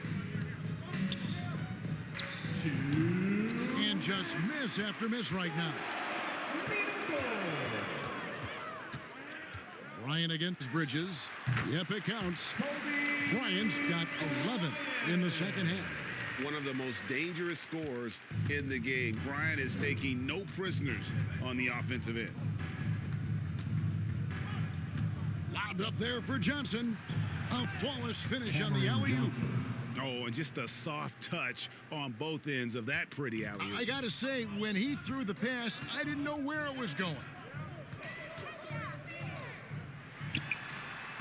And just miss after miss right now. Bryant against Bridges. Yep, it counts. Bryant's got 11 in the second half. One of the most dangerous scorers in the game. Bryant is taking no prisoners on the offensive end. Lobbed up there for Johnson. A flawless finish on the alley-oop. Oh, and just a soft touch on both ends of that pretty alley-oop. I gotta say, when he threw the pass, I didn't know where it was going.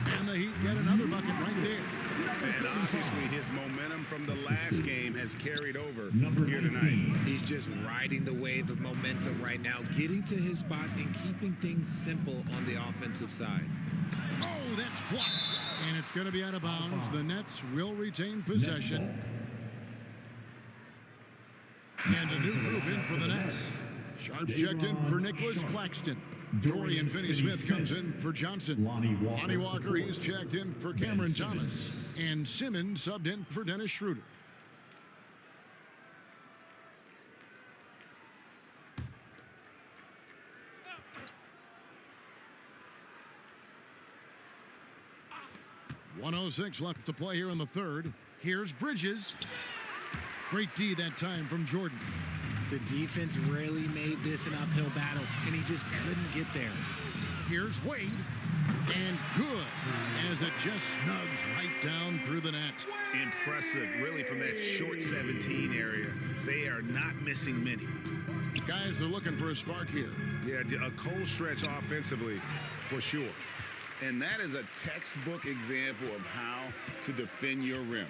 And the Heat get another bucket right there. And obviously his momentum from the last game has carried over here tonight. He's just riding the wave of momentum right now, getting to his spots and keeping things simple on the offensive side. Oh, that's blocked. And it's going to be out of bounds. The Nets will retain possession. And a new group in for the Nets. Sharps checked in for Nicholas Claxton. Dorian Finney-Smith comes in for Johnson. Lonnie Walker, he's checked in for Cameron Thomas. And Simmons subbed in for Dennis Schroeder. .106 left to play here in the third. Here's Bridges. Great D that time from Jordan. The defense really made this an uphill battle, and he just couldn't get there. Here's Wade. And good, as it just snugs right down through the net. Impressive, really, from that short 17 area. They are not missing many. Guys are looking for a spark here. Yeah, a cold stretch offensively, for sure. And that is a textbook example of how to defend your rim.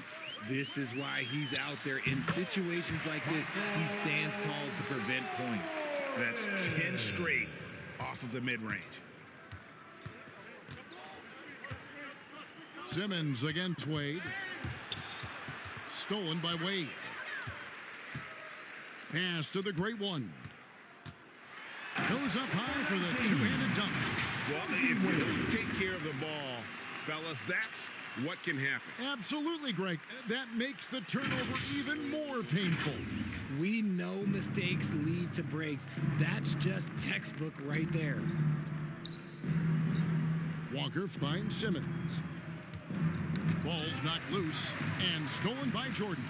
This is why he's out there. In situations like this, he stands tall to prevent points. That's 10 straight off of the mid-range. Simmons against Wade. Stolen by Wade. Pass to the great one. Goes up high for the two-handed dunk. Well, if you don't take care of the ball, fellas, that's what can happen. Absolutely, Greg. That makes the turnover even more painful. We know mistakes lead to breaks. That's just textbook right there. Walker finds Simmons. Ball's knocked loose and stolen by Jordan.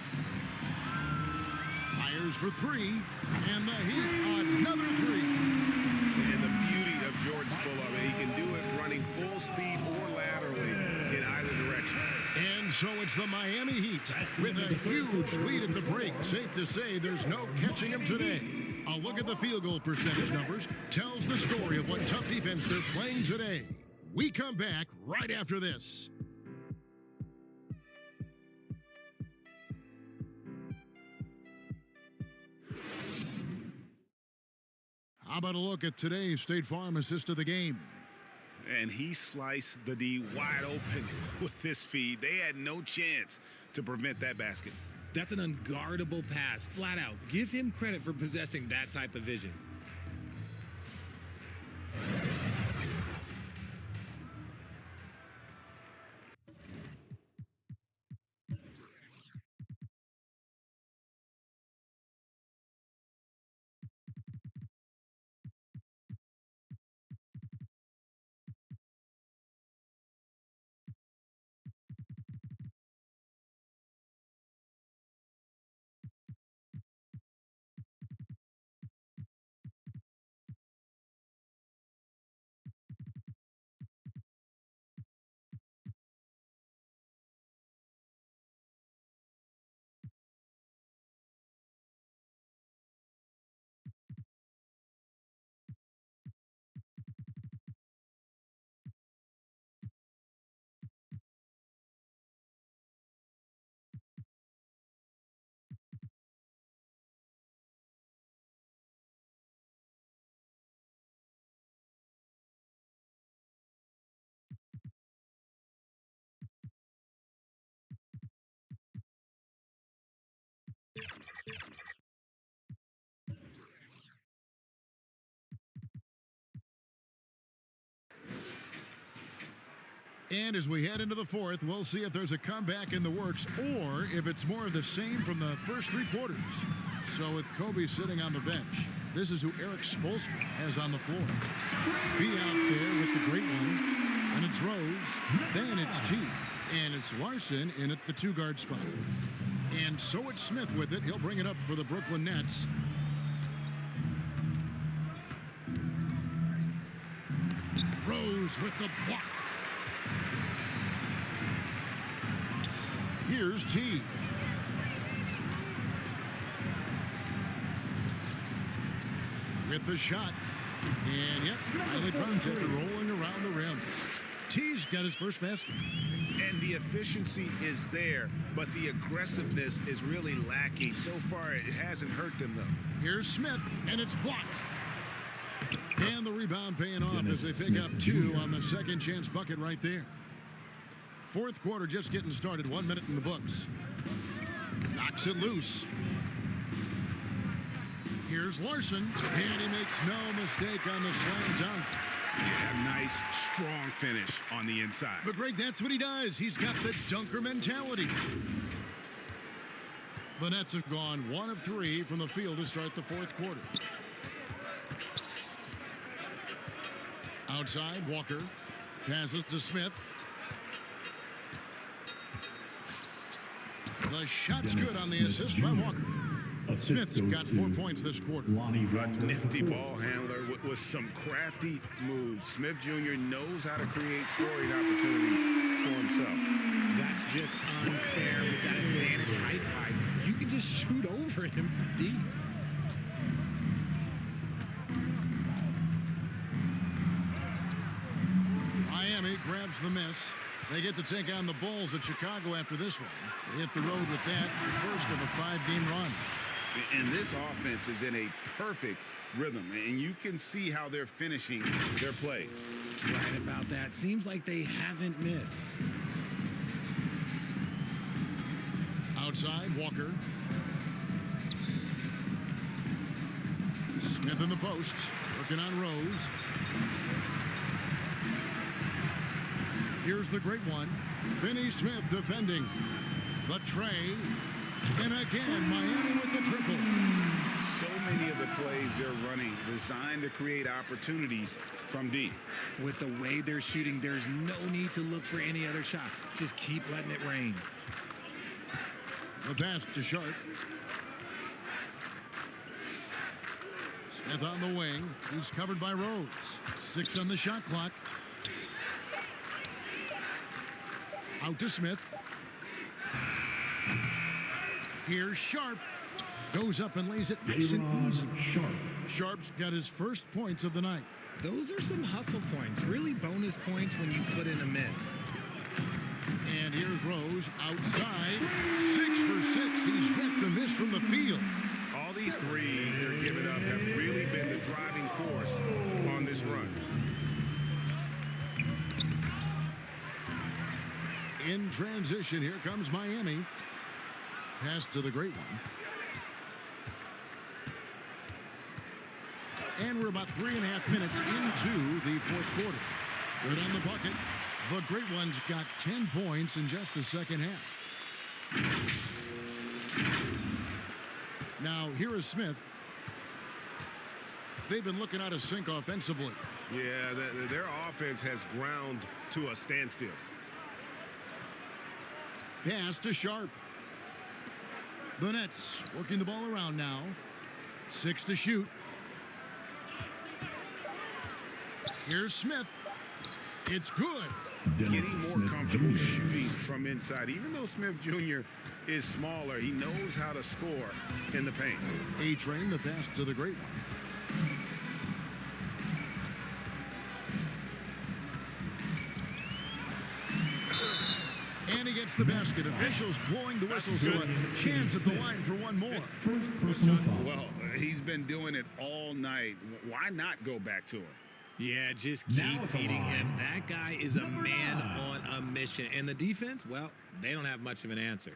Fires for three, and the Heat another three. And the beauty of Jordan's pull-up, he can do it running full speed or laterally in either direction. And so it's the Miami Heat with a huge lead at the break. Safe to say there's no catching them today. A look at the field goal percentage numbers tells the story of what tough defense they're playing today. We come back right after this. How about a look at today's State Farm assist of the game? And he sliced the D wide open with this feed. They had no chance to prevent that basket. That's an unguardable pass, flat out. Give him credit for possessing that type of vision. And as we head into the fourth, we'll see if there's a comeback in the works or if it's more of the same from the first three quarters. So with Kobe sitting on the bench, this is who Eric Spoelstra has on the floor. B out there with the great one. And it's Rose. Then it's T. And it's Larson in at the two-guard spot. And so it's Smith with it. He'll bring it up for the Brooklyn Nets. Rose with the block. Here's T. With the shot. And yep, finally contact rolling around the rim. T's got his first basket. And the efficiency is there, but the aggressiveness is really lacking. So far, it hasn't hurt them, though. Here's Smith, and it's blocked. And the rebound paying off as they pick up two on the second chance bucket right there. Fourth quarter just getting started. 1 minute in the books. Knocks it loose. Here's Larson, and he makes no mistake on the slam dunk. Yeah, nice, strong finish on the inside. But Greg, that's what he does. He's got the dunker mentality. The Nets have gone 1 of 3 from the field to start the fourth quarter. Outside, Walker passes to Smith. The shot's good on the assist by Walker. Smith's got 4 points this quarter. A nifty ball handler with some crafty moves. Smith Jr. knows how to create scoring opportunities for himself. That's just unfair with that advantage height-wise. You can just shoot over him from deep. Miami grabs the miss. They get to take on the Bulls at Chicago after this one. They hit the road with that, the first of a 5-game run. And this offense is in a perfect rhythm, and you can see how they're finishing their play. Right about that. Seems like they haven't missed. Outside, Walker. Smith in the post, working on Rose. Here's the great one. Finney Smith defending. The tray. And again, Miami with the triple. So many of the plays they're running designed to create opportunities from deep. With the way they're shooting, there's no need to look for any other shot. Just keep letting it rain. The pass to Sharp. Smith on the wing. He's covered by Rose. 6 on the shot clock. Out to Smith. Here's Sharp. Goes up and lays it nice and easy. Sharp's got his first points of the night. Those are some hustle points. Really bonus points when you put in a miss. And here's Rose outside. 6 for 6. He's yet to miss from the field. All these threes they're giving up have really been the driving force on this run. In transition, here comes Miami. Pass to the great one. And we're about 3.5 minutes into the fourth quarter. Good on the bucket. The great one's got 10 points in just the second half. Now, here is Smith. They've been looking out of sync offensively. Yeah, their offense has ground to a standstill. Pass to Sharp. The Nets working the ball around now. 6 to shoot. Here's Smith. It's good. Getting more comfortable shooting from inside. Even though Smith Jr. is smaller, he knows how to score in the paint. A-Train, the pass to the great one. And he gets the basket. Officials blowing the whistle, so a chance at the line for one more. Well, he's been doing it all night. Why not go back to him? Yeah, just keep feeding him. That guy is a man on a mission. And the defense, well, they don't have much of an answer.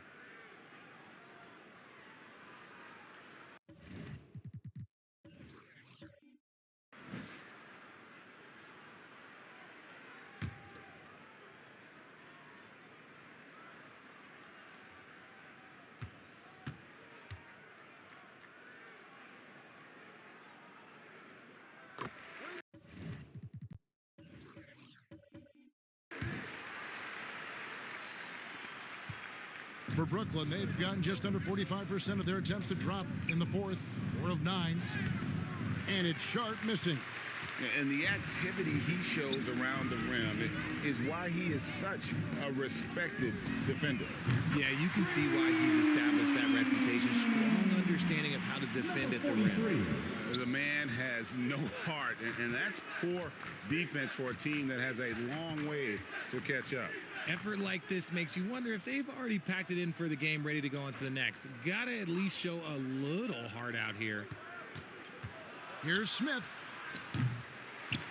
For Brooklyn, they've gotten just under 45% of their attempts to drop in the fourth, 4 of 9. And it's Sharp missing. And the activity he shows around the rim is why he is such a respected defender. Yeah, you can see why he's established that reputation. Strong understanding of how to defend at the rim. The man has no heart, and that's poor defense for a team that has a long way to catch up. Effort like this makes you wonder if they've already packed it in for the game, ready to go on to the next. Gotta at least show a little heart out here. Here's Smith.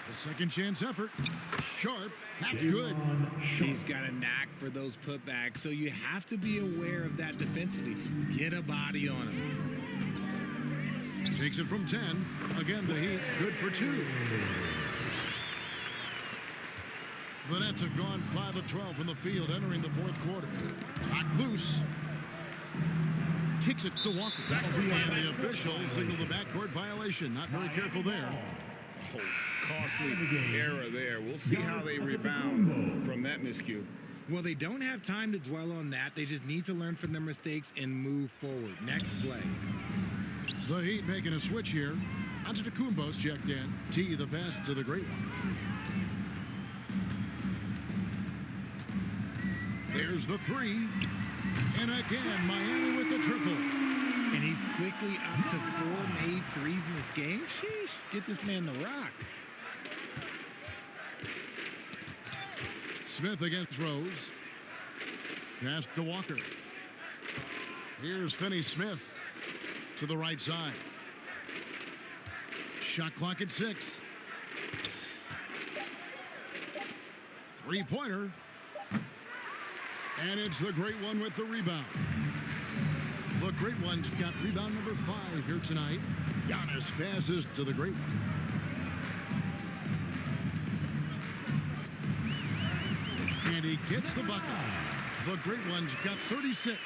The second chance effort. Sharp. That's good. He's got a knack for those putbacks, so you have to be aware of that defensively. Get a body on him. Takes it from 10. Again, the Heat good for 2. The Nets have gone 5 of 12 from the field entering the fourth quarter. Knocked loose. Kicks it to Walker. And the officials signal the backcourt violation. Not very careful there. Oh, costly error there. We'll see how they rebound from that miscue. Well, they don't have time to dwell on that. They just need to learn from their mistakes and move forward. Next play. The Heat making a switch here. Antetokounmpo's checked in. T the pass to the great one. There's the 3. And again, Miami with the triple. And he's quickly up to 4 made threes in this game. Sheesh, get this man the rock. Smith against Rose. Pass to Walker. Here's Finney Smith to the right side. Shot clock at 6. Three-pointer. And it's the great one with the rebound. The great one's got rebound number 5 here tonight. Giannis passes to the great one. And he gets the bucket. The great one's got 36.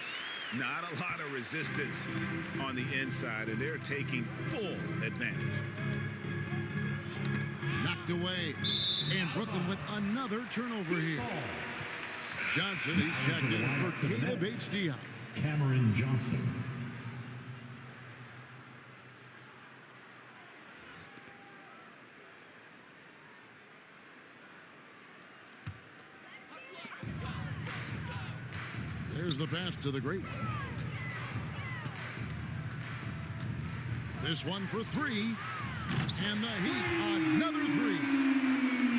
Not a lot of resistance on the inside, and they're taking full advantage. Knocked away. And Brooklyn with another turnover here. Johnson, he's checked in for Caleb H. Cameron Johnson. There's the pass to the great one. This one for 3. And the Heat, another 3.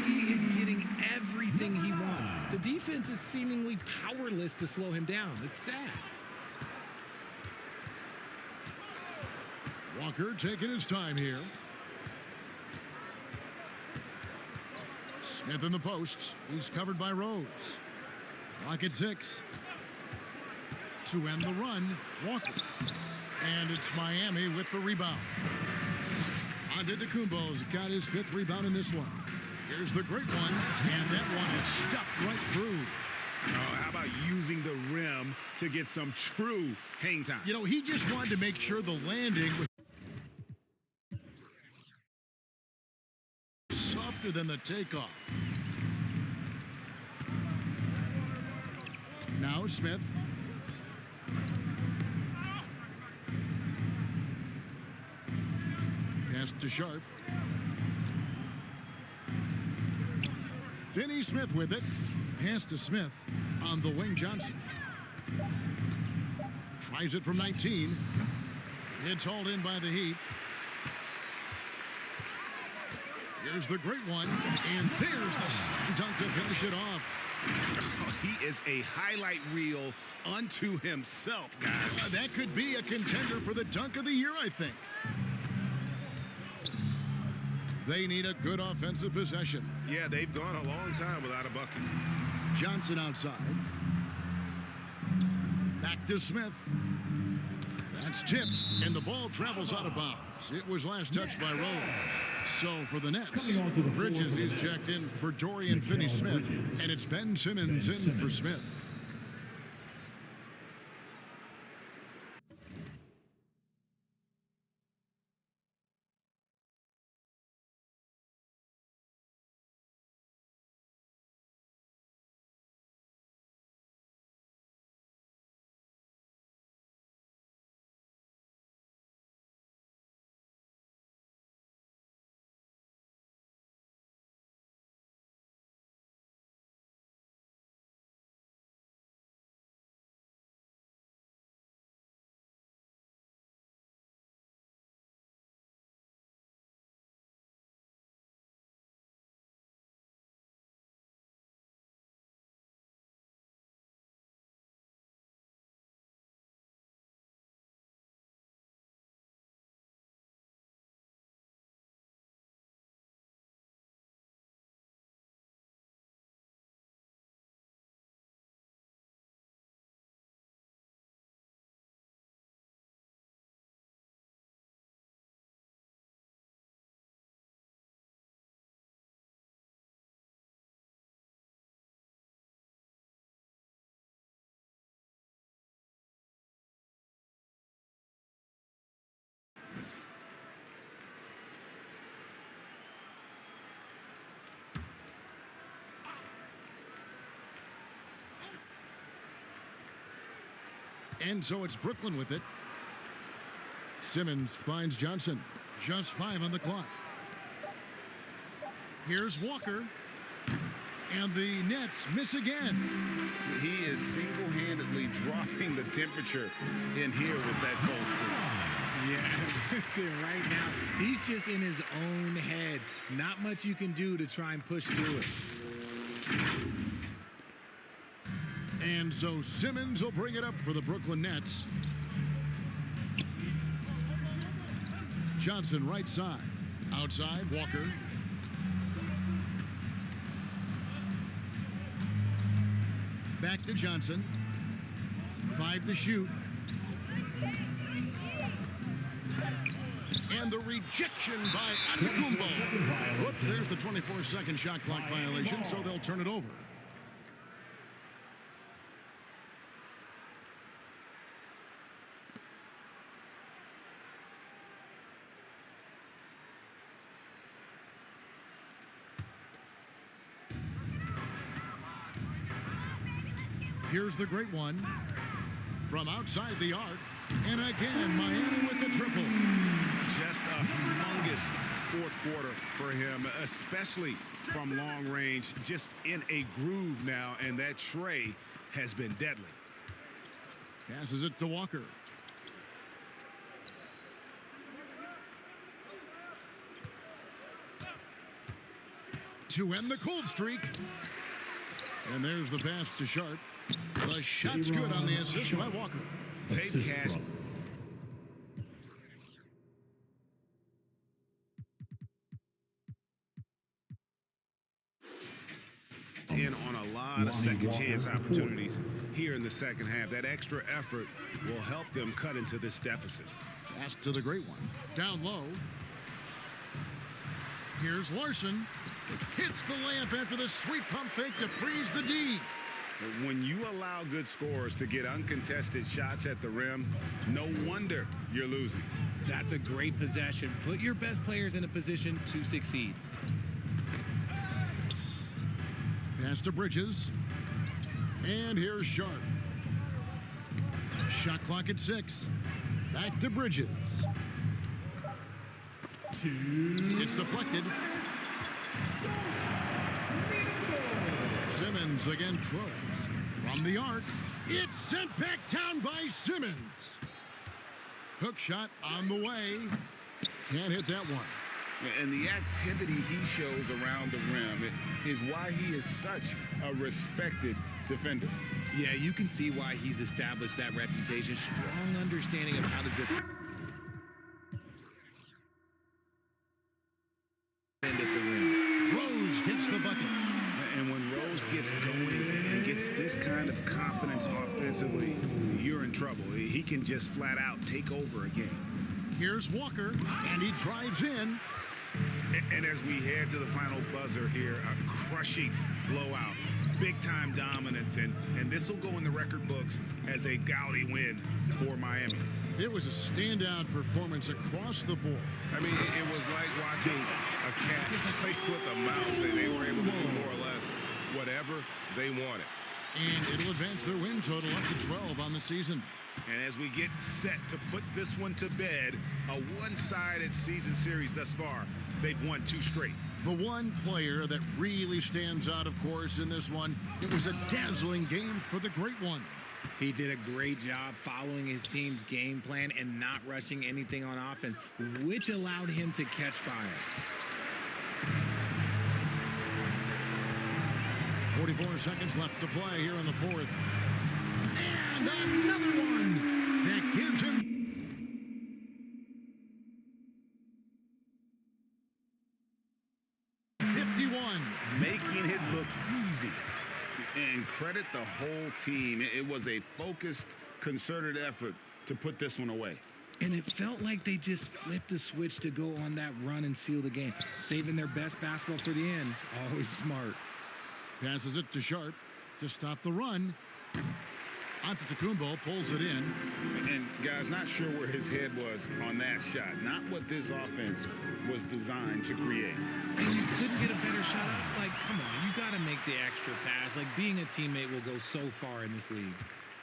He is getting everything he wants. The defense is seemingly powerless to slow him down. It's sad. Walker taking his time here. Smith in the posts. He's covered by Rose. Clock at 6. To end the run, Walker. And it's Miami with the rebound. Antetokounmpo's got his 5th rebound in this one. Here's the great one, and that one is stuffed right through. How about using the rim to get some true hang time? You know, he just wanted to make sure the landing was softer than the takeoff. Now Smith. Pass to Sharp. Finney Smith with it. Pass to Smith on the wing. Johnson tries it from 19. It's hauled in by the Heat. Here's the great one, and there's the slam dunk to finish it off. Oh, he is a highlight reel unto himself, guys. That could be a contender for the dunk of the year, I think. They need a good offensive possession. Yeah, they've gone a long time without a bucket. Johnson outside. Back to Smith. That's tipped, and the ball travels out of bounds. It was last touched by Rose. So for the Nets, Bridges is checked in for Dorian Finney-Smith, and it's Ben Simmons in for Smith. And so it's Brooklyn with it. Simmons finds Johnson. Just 5 on the clock. Here's Walker. And the Nets miss again. He is single-handedly dropping the temperature in here with that cold streak. Yeah, that's it right now. He's just in his own head. Not much you can do to try and push through it. And so Simmons will bring it up for the Brooklyn Nets. Johnson right side. Outside, Walker. Back to Johnson. 5 to shoot. And the rejection by Antetokounmpo. Whoops, there's the 24-second shot clock violation, so they'll turn it over. Here's the great one from outside the arc. And again, Miami with the triple. Just a humongous fourth quarter for him, especially from long range. Just in a groove now, and that tray has been deadly. Passes it to Walker. To end the cold streak. And there's the pass to Sharp. The shot's good on the assist by Walker. They've cashed. In on a lot of second chance opportunities here in the second half. That extra effort will help them cut into this deficit. Pass to the great one. Down low. Here's Larson. Hits the layup after the sweet pump fake to freeze the D. When you allow good scorers to get uncontested shots at the rim, no wonder you're losing. That's a great possession. Put your best players in a position to succeed. Pass to Bridges. And here's Sharp. Shot clock at 6. Back to Bridges. It's deflected. Simmons again throws. From the arc, it's sent back down by Simmons. Hook shot on the way. Can't hit that one. And the activity he shows around the rim is why he is such a respected defender. Yeah, you can see why he's established that reputation. Strong understanding of how to defend at the rim. Rose gets the bucket. And when Rose gets going and gets this kind of confidence offensively, you're in trouble. He can just flat out take over a game. Here's Walker, and he drives in. And as we head to the final buzzer here, a crushing blowout, big-time dominance, and this will go in the record books as a gaudy win for Miami. It was a standout performance across the board. I mean, it was like watching a cat play with a mouse. They were able to do more or less whatever they wanted. And it'll advance their win total up to 12 on the season. And as we get set to put this one to bed, a one-sided season series thus far, they've won 2 straight. The one player that really stands out, of course, in this one, it was a dazzling game for the Great One. He did a great job following his team's game plan and not rushing anything on offense, which allowed him to catch fire. 44 seconds left to play here in the fourth. And another one that gives him 51. Making it look easy. And credit the whole team. It was a focused, concerted effort to put this one away. And it felt like they just flipped the switch to go on that run and seal the game, saving their best basketball for the end. Always smart. Passes it to Sharp to stop the run. Antetokounmpo pulls it in. And guys, not sure where his head was on that shot. Not what this offense was designed to create. And you couldn't get a better shot off? Like, come on, you got to make the extra pass. Like, being a teammate will go so far in this league.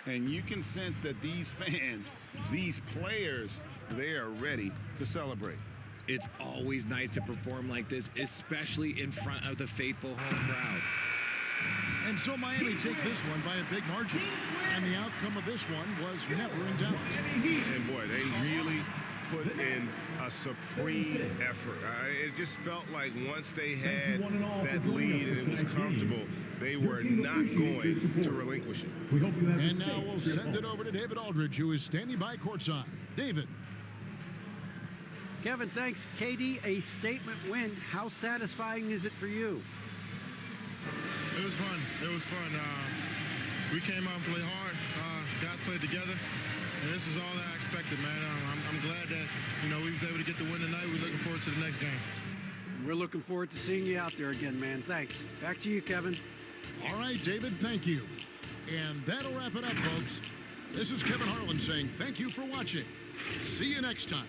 And you can sense that these fans, these players, they are ready to celebrate. It's always nice to perform like this, especially in front of the faithful home crowd. And so Miami takes this one by a big margin. And the outcome of this one was never in doubt. And boy, they really put in a supreme effort. It just felt like once they had that lead and it was comfortable, they were not going to relinquish it. And now we'll send it over to David Aldridge, who is standing by courtside. David. Kevin, thanks. KD, a statement win. How satisfying is it for you? It was fun. It was fun. We came out and played hard. Guys played together. And this was all that I expected, man. I'm glad that, we was able to get the win tonight. We're looking forward to the next game. We're looking forward to seeing you out there again, man. Thanks. Back to you, Kevin. All right, David, thank you. And that'll wrap it up, folks. This is Kevin Harlan saying thank you for watching. See you next time.